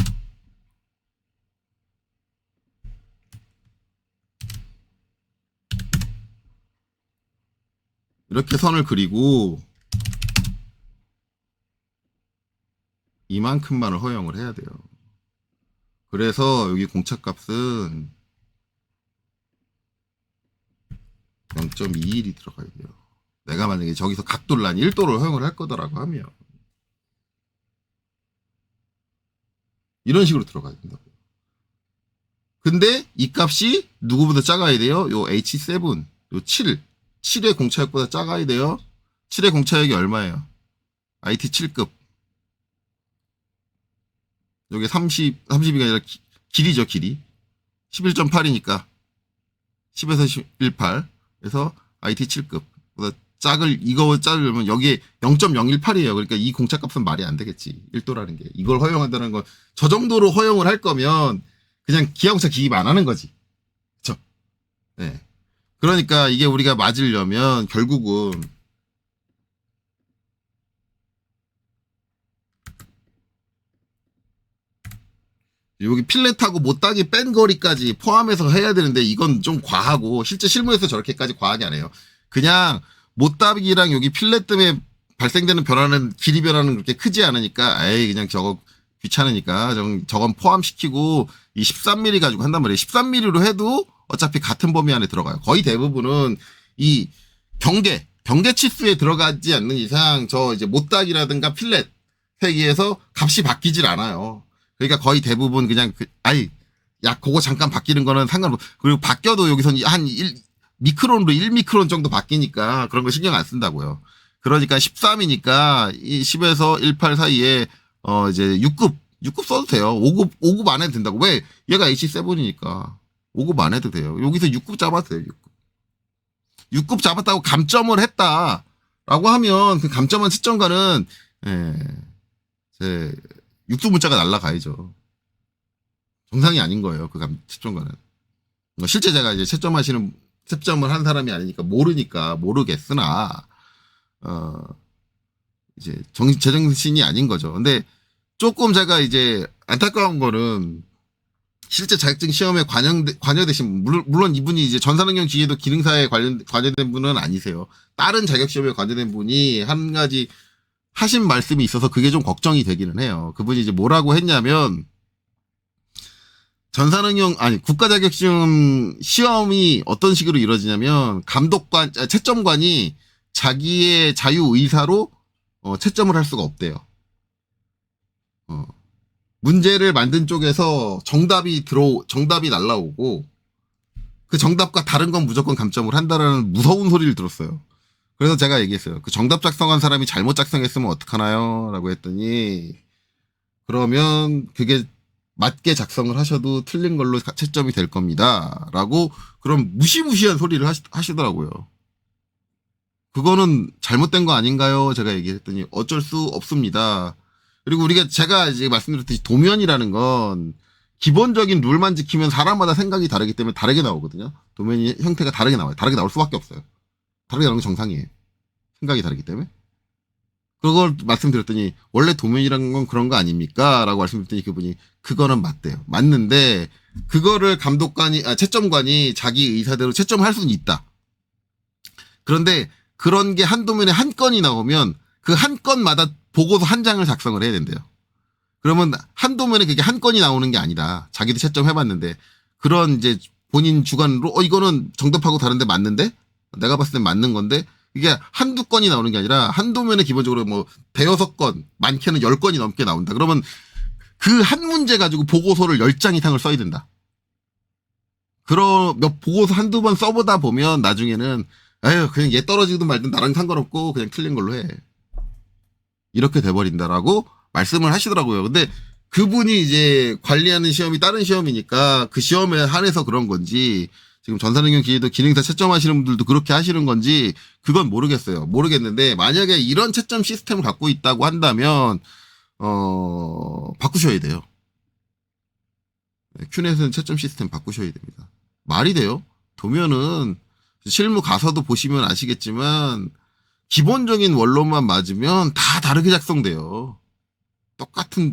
이렇게 선을 그리고 이만큼만을 허용을 해야 돼요. 그래서 여기 공차값은 0.21이 들어가야 돼요. 내가 만약에 저기서 각도를 한 1도를 허용을 할 거다라고 하면 이런 식으로 들어가야 된다고. 근데 이 값이 누구보다 작아야 돼요? 요 H7, 요 7의 공차역보다 작아야 돼요. 7의 공차역이 얼마예요? IT 7급. 여기 30이 아니라 길이죠, 길이. 11.8이니까 10에서 18. 그래서 IT 7급. 이거 작으려면 여기에 0.018이에요. 그러니까 이 공차값은 말이 안 되겠지. 1도라는 게. 이걸 허용한다는 건 저 정도로 허용을 할 거면 그냥 기하공차 기입 안 하는 거지. 그쵸? 네. 그러니까 이게 우리가 맞으려면 결국은 여기 필렛하고 못따기 뺀 거리까지 포함해서 해야 되는데 이건 좀 과하고 실제 실무에서 저렇게까지 과하게 안 해요. 그냥 못따기랑 여기 필렛 때문에 발생되는 변화는 길이 변화는 그렇게 크지 않으니까 에이 그냥 저거 귀찮으니까 저건 포함시키고 이 13mm 가지고 한단 말이에요. 13mm로 해도 어차피 같은 범위 안에 들어가요. 거의 대부분은 이 경계 치수에 들어가지 않는 이상 저 이제 못따기라든가 필렛 세기에서 값이 바뀌질 않아요. 그러니까 거의 대부분 그냥 그거 잠깐 바뀌는 거는 상관없고 그리고 바뀌어도 여기서 한 1미크론으로 1미크론 정도 바뀌니까 그런 거 신경 안 쓴다고요. 그러니까 13이니까 이 10에서 18 사이에 이제 6급 써도 돼요. 5급 안 해도 된다고. 왜? 얘가 H7이니까 5급 안 해도 돼요. 여기서 6급 잡아도 돼요. 6급 잡았다고 감점을 했다라고 하면 그 감점한 채점과는 육수 문자가 날라가야죠. 정상이 아닌 거예요. 그 채점과는. 실제 제가 이제 채점을 한 사람이 아니니까 모르겠으나 이제 제정신이 아닌 거죠. 근데 조금 제가 이제 안타까운 거는 실제 자격증 시험에 관여되신 물론 이분이 이제 전산응용 기계도 기능사에 관여된 분은 아니세요. 다른 자격 시험에 관여된 분이 한 가지 하신 말씀이 있어서 그게 좀 걱정이 되기는 해요. 그분이 이제 뭐라고 했냐면 국가 자격증 시험이 어떤 식으로 이루어지냐면 채점관이 자기의 자유 의사로 채점을 할 수가 없대요. 문제를 만든 쪽에서 정답이 날라오고 그 정답과 다른 건 무조건 감점을 한다라는 무서운 소리를 들었어요. 그래서 제가 얘기했어요. 그 정답 작성한 사람이 잘못 작성했으면 어떡하나요? 라고 했더니 그러면 그게 맞게 작성을 하셔도 틀린 걸로 채점이 될 겁니다. 라고 그런 무시무시한 소리를 하시더라고요. 그거는 잘못된 거 아닌가요? 제가 얘기했더니 어쩔 수 없습니다. 그리고 제가 이제 말씀드렸듯이 도면이라는 건 기본적인 룰만 지키면 사람마다 생각이 다르기 때문에 다르게 나오거든요. 도면이 형태가 다르게 나와요. 다르게 나올 수밖에 없어요. 다르게 나오는 게 정상이에요. 생각이 다르기 때문에. 그걸 말씀드렸더니 원래 도면이라는 건 그런 거 아닙니까? 라고 말씀드렸더니 그분이 그거는 맞대요. 맞는데 그거를 채점관이 자기 의사대로 채점할 수는 있다. 그런데 그런 게 한 도면에 한 건이 나오면 그 한 건마다 보고서 한 장을 작성을 해야 된대요. 그러면 한 도면에 그게 한 건이 나오는 게 아니다. 자기도 채점해봤는데 그런 이제 본인 주관으로 이거는 정답하고 다른데 맞는데? 내가 봤을 땐 맞는 건데 이게 한두 건이 나오는 게 아니라 한 도면에 기본적으로 뭐 대여섯 건, 많게는 10건이 넘게 나온다. 그러면 그 한 문제 가지고 보고서를 10장 이상을 써야 된다. 보고서 한두 번 써보다 보면 나중에는 그냥 얘 떨어지든 말든 나랑 상관없고 그냥 틀린 걸로 해. 이렇게 돼버린다라고 말씀을 하시더라고요. 근데 그분이 이제 관리하는 시험이 다른 시험이니까 그 시험에 한해서 그런 건지 지금 전산응용 기계도 기능사 채점하시는 분들도 그렇게 하시는 건지 그건 모르겠어요. 모르겠는데 만약에 이런 채점 시스템을 갖고 있다고 한다면 바꾸셔야 돼요. 큐넷은 채점 시스템 바꾸셔야 됩니다. 말이 돼요? 도면은 실무 가서도 보시면 아시겠지만 기본적인 원론만 맞으면 다 다르게 작성돼요.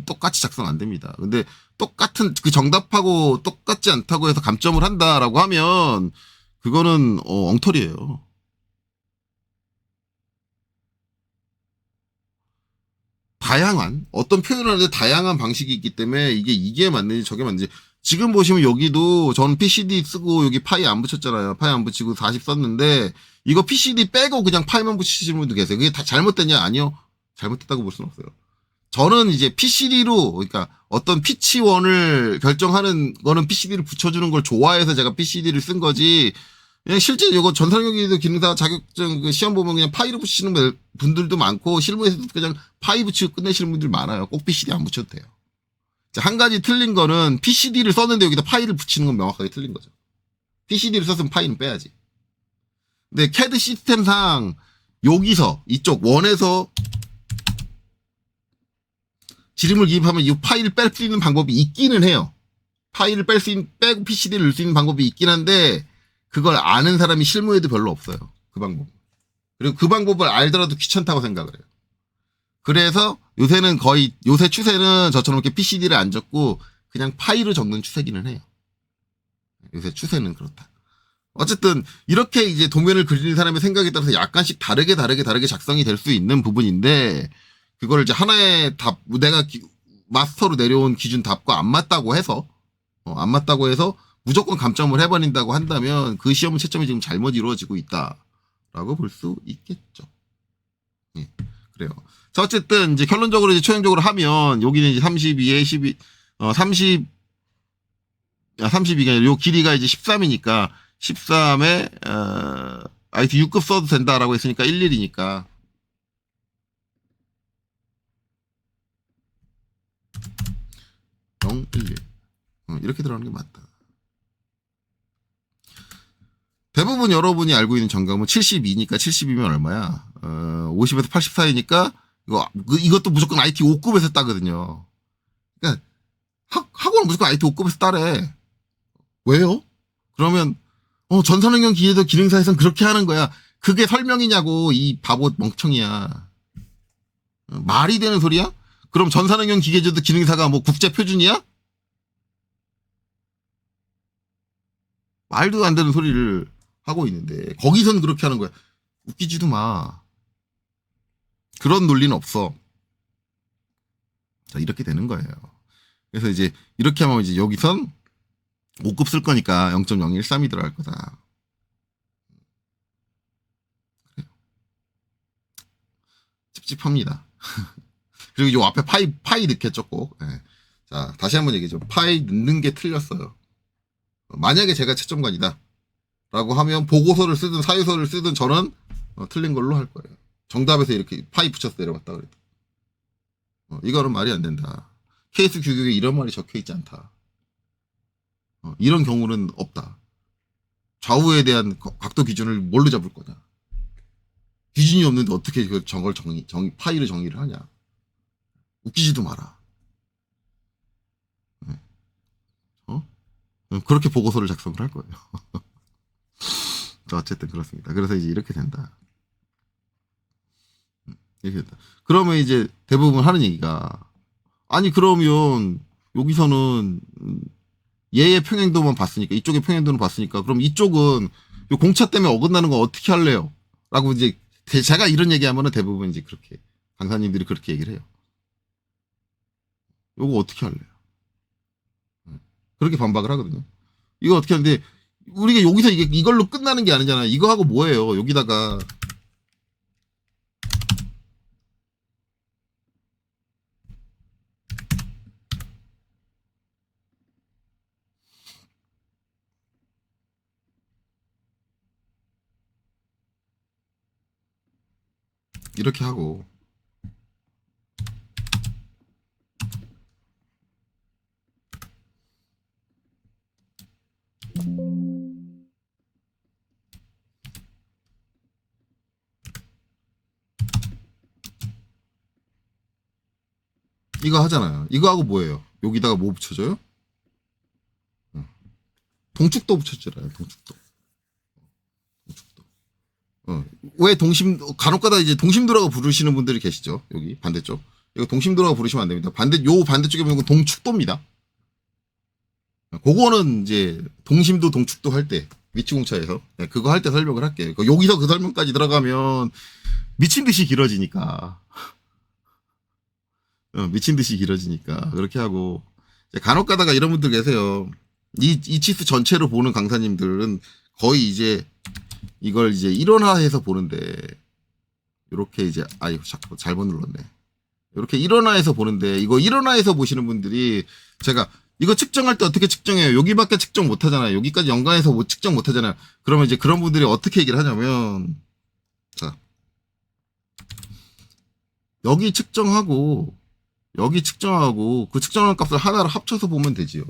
똑같이 작성 안 됩니다. 근데 똑같은 그 정답하고 똑같지 않다고 해서 감점을 한다라고 하면 그거는 엉터리예요. 다양한 어떤 표현을 하는데 다양한 방식이 있기 때문에 이게 맞는지 저게 맞는지 지금 보시면 여기도 전 PCD 쓰고 여기 파이 안 붙였잖아요. 파이 안 붙이고 40 썼는데 이거 PCD 빼고 그냥 파이만 붙이시는 분도 계세요. 그게 다 잘못됐냐? 아니요. 잘못됐다고 볼 수는 없어요. 저는 이제 PCD로 그러니까 어떤 피치원을 결정하는 거는 PCD를 붙여주는 걸 좋아해서 제가 PCD를 쓴 거지. 그냥 실제 이거 전산경기도 기능사 자격증 그 시험 보면 그냥 파이로 붙이시는 분들도 많고 실무에서도 그냥 파이 붙이고 끝내시는 분들 많아요. 꼭 PCD 안 붙여도 돼요. 한 가지 틀린 거는 PCD를 썼는데 여기다 파이를 붙이는 건 명확하게 틀린 거죠. PCD를 썼으면 파이는 빼야지. 근데 CAD 시스템상 여기서 이쪽 원에서 지름을 기입하면 이 파일을 뺄 수 있는 방법이 있기는 해요. 파일을 빼고 PCD를 넣을 수 있는 방법이 있긴 한데 그걸 아는 사람이 실무에도 별로 없어요. 그 방법. 그리고 그 방법을 알더라도 귀찮다고 생각을 해요. 그래서 요새 추세는 저처럼 이렇게 PCD를 안 적고 그냥 파일을 적는 추세기는 해요. 요새 추세는 그렇다. 어쨌든 이렇게 이제 도면을 그리는 사람의 생각에 따라서 약간씩 다르게 작성이 될 수 있는 부분인데 그걸 이제 하나의 답, 내가 마스터로 내려온 기준 답과 안 맞다고 해서 무조건 감점을 해버린다고 한다면 그 시험은 채점이 지금 잘못 이루어지고 있다라고 볼 수 있겠죠. 예, 그래요. 자, 어쨌든 이제 결론적으로 이제 초행적으로 하면 여기는 이제 32에 12, 32가 아니라 요 길이가 이제 13이니까 13에 IT 6급 써도 된다라고 했으니까 11이니까 0, 1, 1. 이렇게 들어가는 게 맞다. 대부분 여러분이 알고 있는 정감은 72니까 72면 얼마야? 50에서 80 사이니까 이것도 무조건 IT 5급에서 따거든요. 그러니까 학원은 무조건 IT 5급에서 따래. 왜요? 그러면 전산응용 기계도 기능사에서는 그렇게 하는 거야. 그게 설명이냐고 이 바보 멍청이야. 말이 되는 소리야? 그럼 전산응용 기계제도 기능사가 뭐 국제 표준이야? 말도 안 되는 소리를 하고 있는데 거기선 그렇게 하는 거야. 웃기지도 마. 그런 논리는 없어. 자, 이렇게 되는 거예요. 그래서 이제 이렇게 하면 이제 여기선 5급 쓸 거니까 0.013이 들어갈 거다. 찝찝합니다. 그리고 요 앞에 파이 넣겠죠, 꼭. 네. 자, 다시 한번 얘기해줘. 파이 넣는 게 틀렸어요. 만약에 제가 채점관이다. 라고 하면 보고서를 쓰든 사유서를 쓰든 저는 틀린 걸로 할 거예요. 정답에서 이렇게 파이 붙여서 내려왔다 그래도. 이거는 말이 안 된다. 케이스 규격에 이런 말이 적혀 있지 않다. 이런 경우는 없다. 좌우에 대한 각도 기준을 뭘로 잡을 거냐. 기준이 없는데 어떻게 저걸 파이를 정의를 하냐. 웃기지도 마라. 그렇게 보고서를 작성을 할 거예요. 어쨌든 그렇습니다. 그래서 이제 이렇게 된다. 이렇게 된다. 그러면 이제 대부분 하는 얘기가 아니 그러면 여기서는 얘의 평행도만 봤으니까 이쪽의 평행도는 봤으니까 그럼 이쪽은 요 공차 때문에 어긋나는 거 어떻게 할래요? 라고 이제 제가 이런 얘기하면은 대부분 이제 그렇게 강사님들이 그렇게 얘기를 해요. 요거 어떻게 할래요? 그렇게 반박을 하거든요. 이거 어떻게 하는데 우리가 여기서 이걸로 끝나는 게 아니잖아요. 이거 하고 뭐예요? 여기다가 이렇게 하고 이거 하잖아요. 이거 하고 뭐예요? 여기다가 뭐 붙여줘요? 동축도 붙여주잖아요. 동축도. 동축도. 왜 간혹가다 이제 동심도라고 부르시는 분들이 계시죠. 여기 반대쪽. 이거 동심도라고 부르시면 안 됩니다. 요 반대쪽에 보면 동축도입니다. 그거는 이제 동심도 동축도 할 때 위치공차에서 그거 할 때 설명을 할게요. 여기서 그 설명까지 들어가면 미친 듯이 길어지니까. 미친 듯이 길어지니까 그렇게 하고 간혹가다가 이런 분들 계세요. 이 치수 전체로 보는 강사님들은 거의 이제 이걸 이제 일원화해서 보는데 이렇게 이제 아이고 자꾸 잘못 눌렀네. 이렇게 일원화해서 보는데 이거 일원화해서 보시는 분들이 제가 이거 측정할 때 어떻게 측정해요? 여기밖에 측정 못 하잖아요. 여기까지 연관해서 뭐 측정 못 하잖아요. 그러면 이제 그런 분들이 어떻게 얘기를 하냐면 자 여기 측정하고 여기 측정하고 그 측정한 값을 하나로 합쳐서 보면 되지요.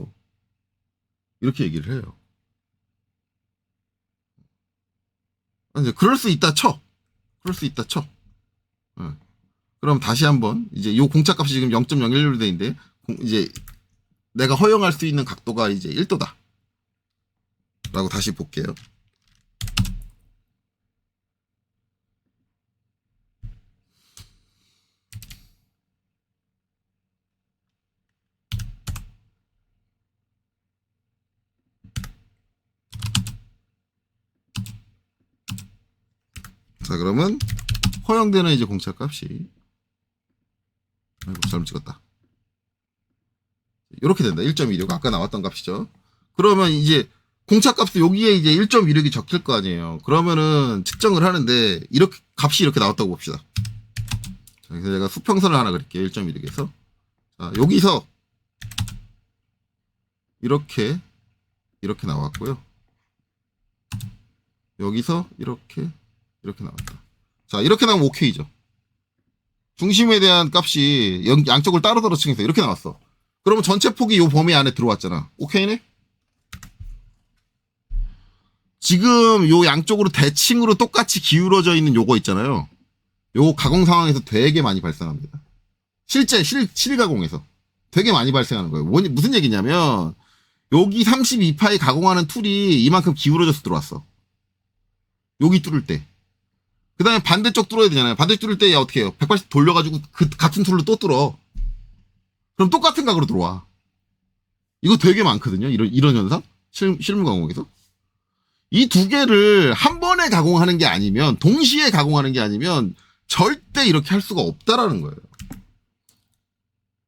이렇게 얘기를 해요. 이제 그럴 수 있다 쳐. 그럴 수 있다 쳐. 그럼 다시 한번 이제 요 공차 값이 지금 0.016로 돼 있는데 이제 내가 허용할 수 있는 각도가 이제 1도다. 라고 다시 볼게요. 자, 그러면 허용되는 이제 공차 값이 아이고, 잘못 찍었다. 이렇게 된다. 1.26 아까 나왔던 값이죠. 그러면 이제 공차 값도 여기에 이제 1.26이 적힐 거 아니에요. 그러면은 측정을 하는데 이렇게 값이 이렇게 나왔다고 봅시다. 자, 그래서 제가 수평선을 하나 그릴게요. 1.26에서 자, 여기서 이렇게 나왔고요. 여기서 이렇게 나왔다. 자, 이렇게 나오면 오케이죠. 중심에 대한 값이 양쪽을 따로따로 층해서 이렇게 나왔어. 그러면 전체 폭이 이 범위 안에 들어왔잖아. 오케이네? 지금 요 양쪽으로 대칭으로 똑같이 기울어져 있는 요거 있잖아요. 요 가공 상황에서 되게 많이 발생합니다. 실제 실가공에서 되게 많이 발생하는 거예요. 무슨 얘기냐면 여기 32파이 가공하는 툴이 이만큼 기울어져서 들어왔어. 여기 뚫을 때. 그 다음에 반대쪽 뚫어야 되잖아요. 반대쪽 뚫을 때 어떻게 해요? 180 돌려가지고 그 같은 툴로 또 뚫어. 그럼 똑같은 각으로 들어와. 이거 되게 많거든요. 이런 현상? 실물 가공에서. 이 두 개를 한 번에 가공하는 게 아니면, 동시에 가공하는 게 아니면, 절대 이렇게 할 수가 없다라는 거예요.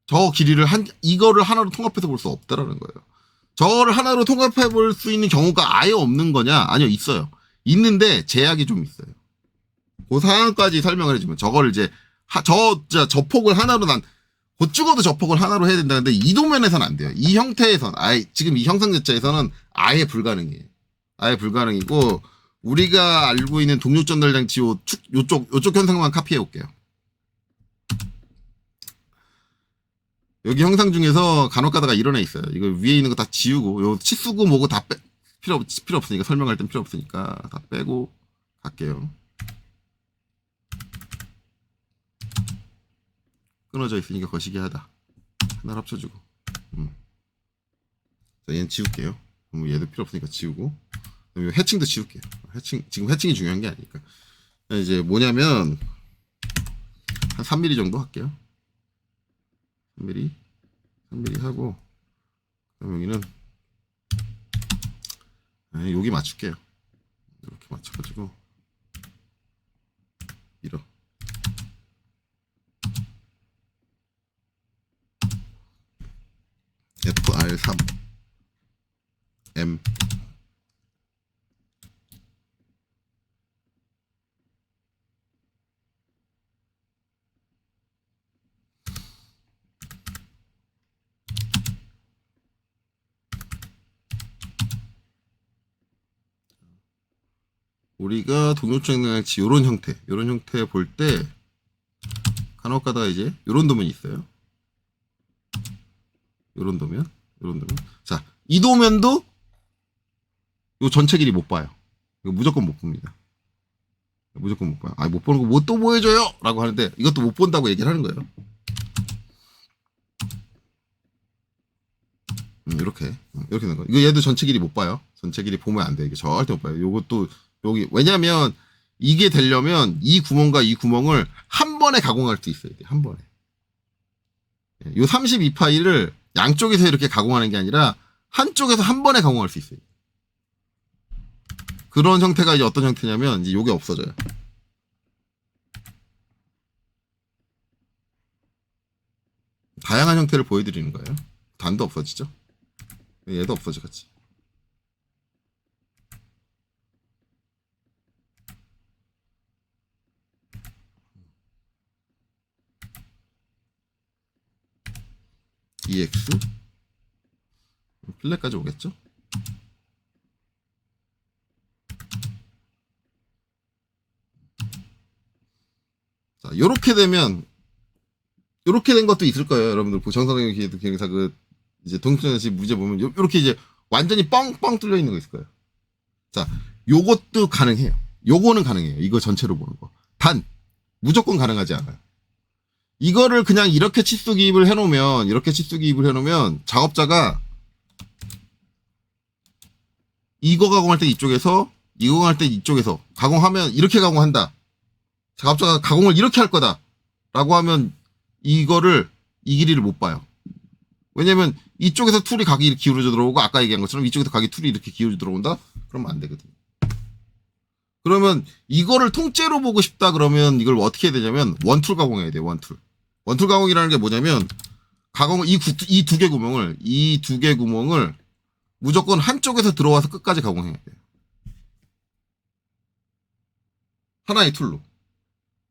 저 길이를 이거를 하나로 통합해서 볼 수 없다라는 거예요. 저거를 하나로 통합해 볼 수 있는 경우가 아예 없는 거냐? 아니요, 있어요. 있는데, 제약이 좀 있어요. 그 상황까지 설명을 해주면, 저거를 이제, 저 폭을 하나로 곧 죽어도 저 폭을 하나로 해야 된다는데, 이 도면에서는 안 돼요. 이 형태에서는, 지금 이 형상 자체에서는 아예 불가능해요. 아예 불가능이고, 우리가 알고 있는 동력 전달 장치 요쪽 현상만 카피해 올게요. 여기 형상 중에서 간혹 가다가 이런 애 있어요. 이거 위에 있는 거 다 지우고, 요 치수고 뭐고 다 필요 없으니까, 설명할 땐 필요 없으니까 다 빼고 갈게요. 끊어져 있으니까 거시기 하다. 하나를 합쳐주고. 자, 얘는 지울게요. 얘도 필요 없으니까 지우고. 해칭도 지울게요. 지금 해칭이 중요한 게 아니니까. 이제 뭐냐면, 한 3mm 정도 할게요. 3mm 하고, 그럼 여기는, 여기 맞출게요. 이렇게 맞춰가지고, 밀어. FR3 M 우리가 동력장치 요런 형태 볼 때 간혹 가다가 이제 요런 도면이 있어요. 요런 도면. 자, 이 도면도 요 전체 길이 못 봐요. 이거 무조건 못 봅니다. 무조건 못 봐요. 못 보는 거 뭐 또 보여줘요! 라고 하는데 이것도 못 본다고 얘기를 하는 거예요. 이렇게 되는 거. 이거 얘도 전체 길이 못 봐요. 전체 길이 보면 안 돼. 이게 절대 못 봐요. 요것도 여기 왜냐면 이게 되려면 이 구멍과 이 구멍을 한 번에 가공할 수 있어야 돼. 한 번에. 요 32 파일을 양쪽에서 이렇게 가공하는 게 아니라 한쪽에서 한 번에 가공할 수 있어요. 그런 형태가 이제 어떤 형태냐면 이제 요게 없어져요. 다양한 형태를 보여드리는 거예요. 단도 없어지죠. 얘도 없어지겠지. EX 플랫까지 오겠죠. 자, 요렇게 되면 요렇게 된 것도 있을 거예요. 여러분들 정사각형 기획사 그 이제 동식전시 문제 보면 요렇게 이제 완전히 뻥뻥 뚫려 있는 거 있을 거예요. 자, 요것도 가능해요. 요거는 가능해요. 이거 전체로 보는 거. 단 무조건 가능하지 않아요. 이거를 그냥 이렇게 치수 기입을 해놓으면 작업자가 이거 가공할 때 이쪽에서 이거 가공할 때 이쪽에서 가공하면 이렇게 가공한다. 작업자가 가공을 이렇게 할 거다 라고 하면 이거를 이 길이를 못 봐요. 왜냐면 이쪽에서 툴이 각이 기울어져 들어오고 아까 얘기한 것처럼 이쪽에서 각이 툴이 이렇게 기울어져 들어온다? 그러면 안 되거든. 그러면 이거를 통째로 보고 싶다 그러면 이걸 어떻게 해야 되냐면 원툴 가공해야 돼요. 원툴 가공이라는 게 뭐냐면 이 두 개 구멍을 무조건 한쪽에서 들어와서 끝까지 가공해야 돼요. 하나의 툴로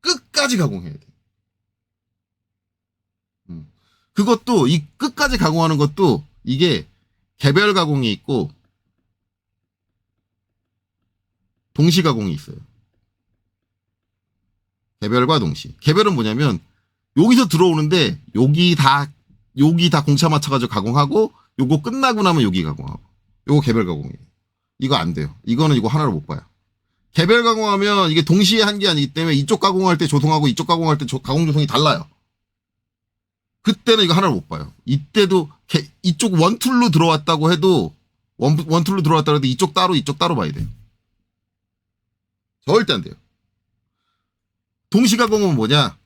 끝까지 가공해야 돼요. 그것도 이 끝까지 가공하는 것도 이게 개별 가공이 있고 동시 가공이 있어요. 개별과 동시. 개별은 뭐냐면 여기서 들어오는데 여기 다 공차 맞춰가지고 가공하고 요거 끝나고 나면 여기 가공하고 요거 개별 가공이에요. 이거 안 돼요. 이거는 이거 하나를 못 봐요. 개별 가공하면 이게 동시에 한 게 아니기 때문에 이쪽 가공할 때 조성하고 이쪽 가공할 때 가공 조성이 달라요. 그때는 이거 하나를 못 봐요. 이때도 이쪽 원툴로 들어왔다고 해도 원툴로 들어왔다고 해도 이쪽 따로 봐야 돼요. 절대 안 돼요. 동시 가공은 뭐냐?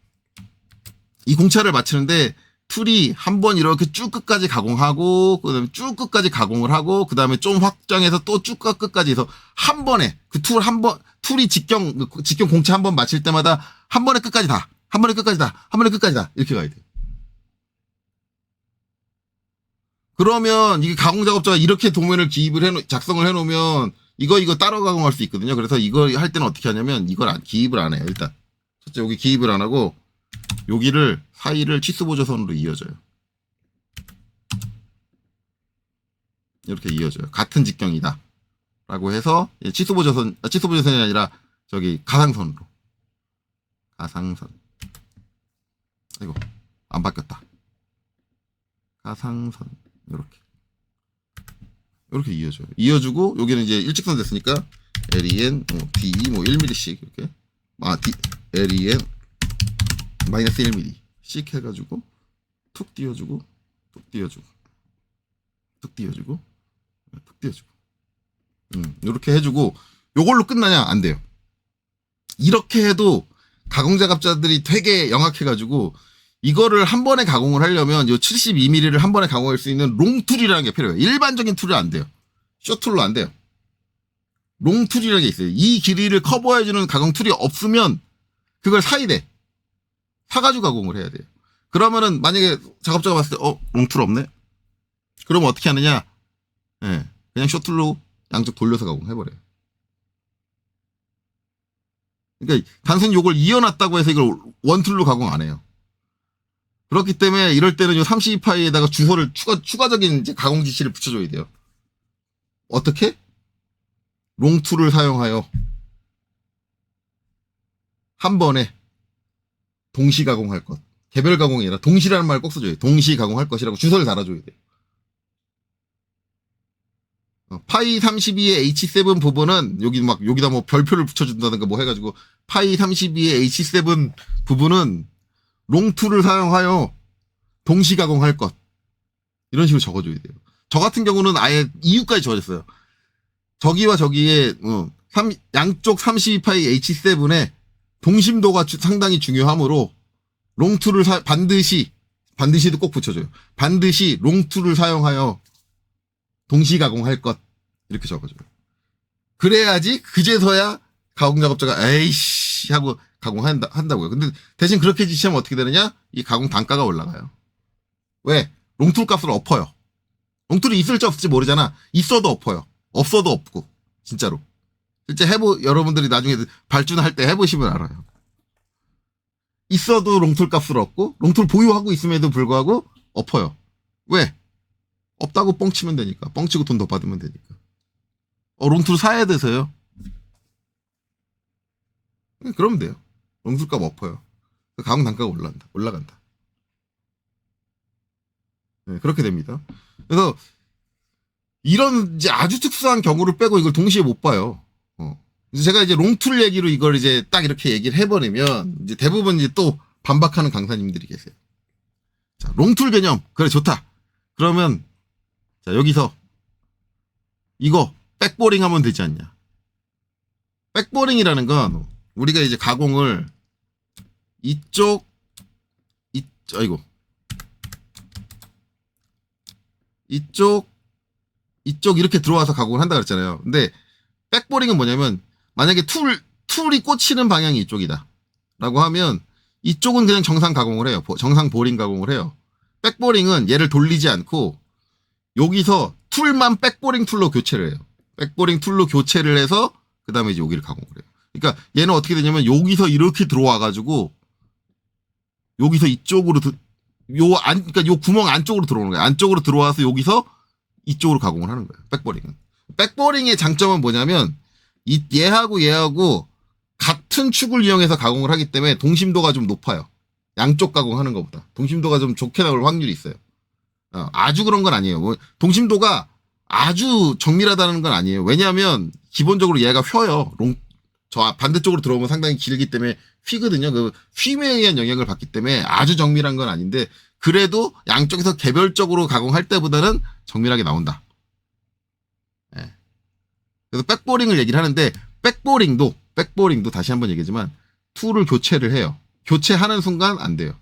이 공차를 맞추는데 툴이 한번 이렇게 쭉 끝까지 가공하고 그다음에 쭉 끝까지 가공을 하고 그다음에 좀 확장해서 또 쭉 끝까지 해서 한 번에 그 툴이 직경 공차 한 번 맞힐 때마다 한 번에 끝까지 다 이렇게 가야 돼요. 그러면 이게 가공 작업자가 이렇게 도면을 작성을 해놓으면 이거 따로 가공할 수 있거든요. 그래서 이거 할 때는 어떻게 하냐면 이걸 기입을 안 해요. 일단 첫째 여기 기입을 안 하고 여기를 사이를 치수보조선으로 이어져요. 이렇게 이어져요. 같은 직경이다 라고 해서 치수보조선이 아니라 저기 가상선으로 가상선 아이고 안 바뀌었다. 가상선 이렇게 이어져요. 이어주고 여기는 이제 일직선 됐으니까 LEN D 1mm씩 이렇게 LEN 마이너스 1mm씩 해가지고 툭 띄워주고 이렇게 해주고 요걸로 끝나냐? 안 돼요. 이렇게 해도 가공 작업자들이 되게 영악해가지고 이거를 한 번에 가공을 하려면 요 72mm를 한 번에 가공할 수 있는 롱툴이라는 게 필요해요. 일반적인 툴은 안 돼요. 숏툴로 안 돼요. 롱툴이라는 게 있어요. 이 길이를 커버해주는 가공 툴이 없으면 그걸 사가지고 가공을 해야 돼요. 그러면은 만약에 작업자가 봤을 때 롱툴 없네? 그러면 어떻게 하느냐? 그냥 숏툴로 양쪽 돌려서 가공해버려요. 그러니까 단순히 요걸 이어놨다고 해서 이걸 원툴로 가공 안 해요. 그렇기 때문에 이럴 때는 요 32파이에다가 주소를 추가적인 이제 가공 지시를 붙여줘야 돼요. 어떻게? 롱툴을 사용하여 한 번에 동시 가공할 것. 개별 가공이 아니라 동시라는 말을 꼭 써줘요. 동시 가공할 것이라고 주소를 달아줘야 돼요. 파이 32의 H7 부분은 여기다 뭐 별표를 붙여준다든가 뭐 해가지고 파이 32의 H7 부분은 롱툴을 사용하여 동시 가공할 것. 이런 식으로 적어줘야 돼요. 저 같은 경우는 아예 이유까지 좋아졌어요. 저기와 저기의 양쪽 32파이 H7의 동심도가 상당히 중요하므로 롱툴을 반드시도 꼭 붙여줘요. 반드시 롱툴을 사용하여 동시 가공할 것 이렇게 적어줘요. 그래야지 그제서야 가공 작업자가 에이씨 하고 가공한다고요. 근데 대신 그렇게 지시하면 어떻게 되느냐? 이 가공 단가가 올라가요. 왜? 롱툴 값을 엎어요. 롱툴이 있을지 없을지 모르잖아. 있어도 엎어요. 없어도 없고 진짜로. 실제 여러분들이 나중에 발주할 때 해보시면 알아요. 있어도 롱툴 값을 얻고 롱툴 보유하고 있음에도 불구하고 엎어요. 왜? 없다고 뻥치면 되니까. 뻥치고 돈 더 받으면 되니까. 롱툴 사야 돼서요. 그러면 돼요. 롱툴 값 엎어요. 가공 단가가 올라간다. 네, 그렇게 됩니다. 그래서 이런 이제 아주 특수한 경우를 빼고 이걸 동시에 못 봐요. 제가 이제 롱툴 얘기로 이걸 이제 딱 이렇게 얘기를 해버리면 이제 대부분 이제 또 반박하는 강사님들이 계세요. 자, 롱툴 개념. 그래, 좋다. 그러면, 자, 여기서 이거 백보링 하면 되지 않냐. 백보링이라는 건 우리가 이제 가공을 이쪽 이렇게 들어와서 가공을 한다 그랬잖아요. 근데 백보링은 뭐냐면 만약에 툴이 꽂히는 방향이 이쪽이다 라고 하면 이쪽은 그냥 정상 가공을 해요. 정상 보링 가공을 해요. 백보링은 얘를 돌리지 않고 여기서 툴만 백보링 툴로 교체를 해요. 백보링 툴로 교체를 해서 그 다음에 이제 여기를 가공을 해요. 그러니까 얘는 어떻게 되냐면 여기서 이렇게 들어와 가지고 여기서 이쪽으로 그러니까 요 구멍 안쪽으로 들어오는 거예요. 안쪽으로 들어와서 여기서 이쪽으로 가공을 하는 거예요. 백보링은. 백보링의 장점은 뭐냐면 얘하고 같은 축을 이용해서 가공을 하기 때문에 동심도가 좀 높아요. 양쪽 가공하는 것보다. 동심도가 좀 좋게 나올 확률이 있어요. 아주 그런 건 아니에요. 동심도가 아주 정밀하다는 건 아니에요. 왜냐하면 기본적으로 얘가 휘어요. 저 반대쪽으로 들어오면 상당히 길기 때문에 휘거든요. 그 휘에 의한 영향을 받기 때문에 아주 정밀한 건 아닌데 그래도 양쪽에서 개별적으로 가공할 때보다는 정밀하게 나온다. 네. 그래서 백보링을 얘기를 하는데 백보링도 다시 한번 얘기하지만 툴을 교체를 해요. 교체하는 순간 안 돼요.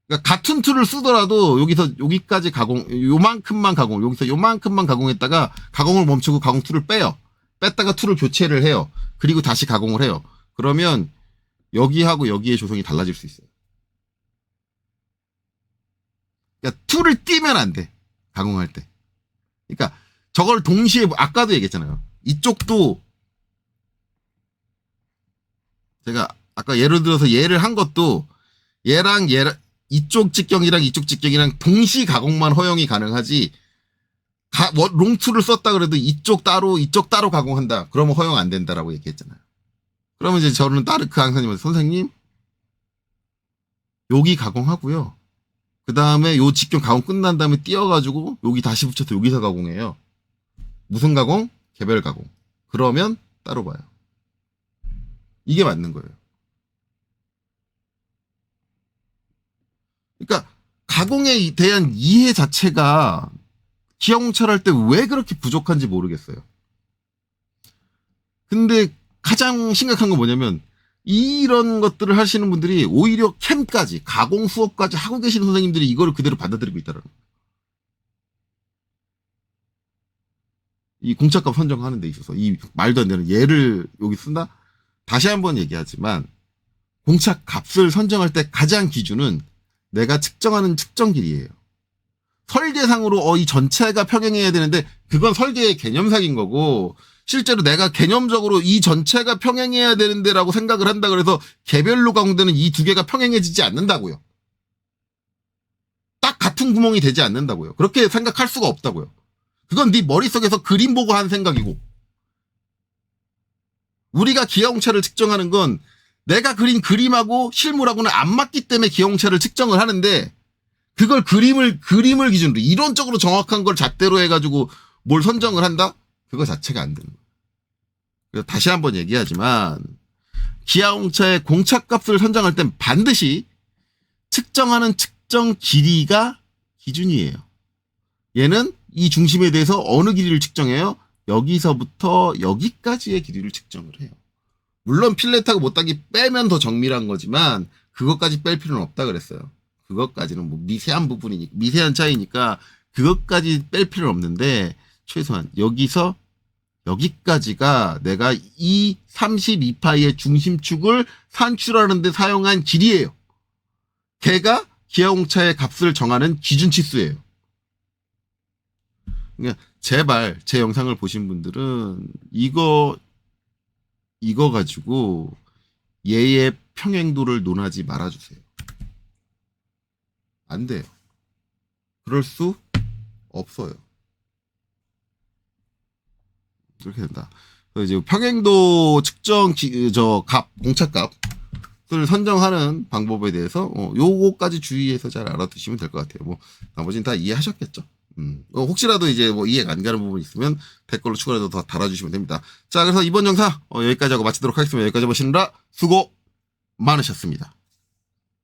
그러니까 같은 툴을 쓰더라도 여기서 여기까지 요만큼만 여기서 요만큼만 가공했다가 가공을 멈추고 가공 툴을 빼요. 뺐다가 툴을 교체를 해요. 그리고 다시 가공을 해요. 그러면 여기하고 여기의 조성이 달라질 수 있어요. 그러니까 툴을 띄면 안 돼. 가공할 때. 그러니까 저걸 동시에 아까도 얘기했잖아요. 이쪽도 제가 아까 예를 들어서 얘를 한 것도 얘랑 이쪽 직경이랑 이쪽 직경이랑 동시 가공만 허용이 가능하지 롱툴을 썼다 그래도 이쪽 따로 가공한다. 그러면 허용 안 된다라고 얘기했잖아요. 그러면 이제 저는 그 강사님한테 선생님 여기 가공하고요. 그 다음에 요 직경 가공 끝난 다음에 띄어가지고 여기 다시 붙여서 여기서 가공해요. 무슨 가공? 개별 가공. 그러면 따로 봐요. 이게 맞는 거예요. 그러니까 가공에 대한 이해 자체가 기아공찰할 때 왜 그렇게 부족한지 모르겠어요. 근데 가장 심각한 건 뭐냐면 이런 것들을 하시는 분들이 오히려 캠까지 가공 수업까지 하고 계시는 선생님들이 이거를 그대로 받아들이고 있다는 거예요. 이 공차값 선정하는 데 있어서 이 말도 안 되는 얘를 여기 쓴다? 다시 한번 얘기하지만 공차값을 선정할 때 가장 기준은 내가 측정하는 측정 길이에요. 설계상으로 이 전체가 평행해야 되는데 그건 설계의 개념상인 거고 실제로 내가 개념적으로 이 전체가 평행해야 되는데라고 생각을 한다 그래서 개별로 가공되는 이 두 개가 평행해지지 않는다고요. 딱 같은 구멍이 되지 않는다고요. 그렇게 생각할 수가 없다고요. 그건 네 머릿속에서 그림 보고 한 생각이고 우리가 기아공차를 측정하는 건 내가 그린 그림하고 실물하고는 안 맞기 때문에 기아공차를 측정을 하는데 그걸 그림을 기준으로 이론적으로 정확한 걸 잣대로 해가지고 뭘 선정을 한다? 그거 자체가 안 되는 거예요. 그래서 다시 한번 얘기하지만 기아공차의 공차값을 선정할 땐 반드시 측정하는 측정 길이가 기준이에요. 얘는 이 중심에 대해서 어느 길이를 측정해요? 여기서부터 여기까지의 길이를 측정을 해요. 물론 필렛하고 못하기 빼면 더 정밀한 거지만 그것까지 뺄 필요는 없다 그랬어요. 그것까지는 뭐 미세한 부분이니까, 미세한 차이니까 그것까지 뺄 필요는 없는데 최소한 여기서 여기까지가 내가 이 32파이의 중심축을 산출하는 데 사용한 길이에요. 걔가 기하공차의 값을 정하는 기준치수예요. 그러니까 제발 제 영상을 보신 분들은 이거 가지고 얘의 평행도를 논하지 말아주세요. 안 돼요. 그럴 수 없어요. 이렇게 된다. 그래서 이제 평행도 측정 공차값을 선정하는 방법에 대해서 요거까지 주의해서 잘 알아두시면 될 것 같아요. 뭐 나머지는 다 이해하셨겠죠. 혹시라도 이제 뭐 이해가 안 가는 부분 있으면 댓글로 추가해서 더 달아주시면 됩니다. 자, 그래서 이번 영상 여기까지 하고 마치도록 하겠습니다. 여기까지 보시느라 수고 많으셨습니다.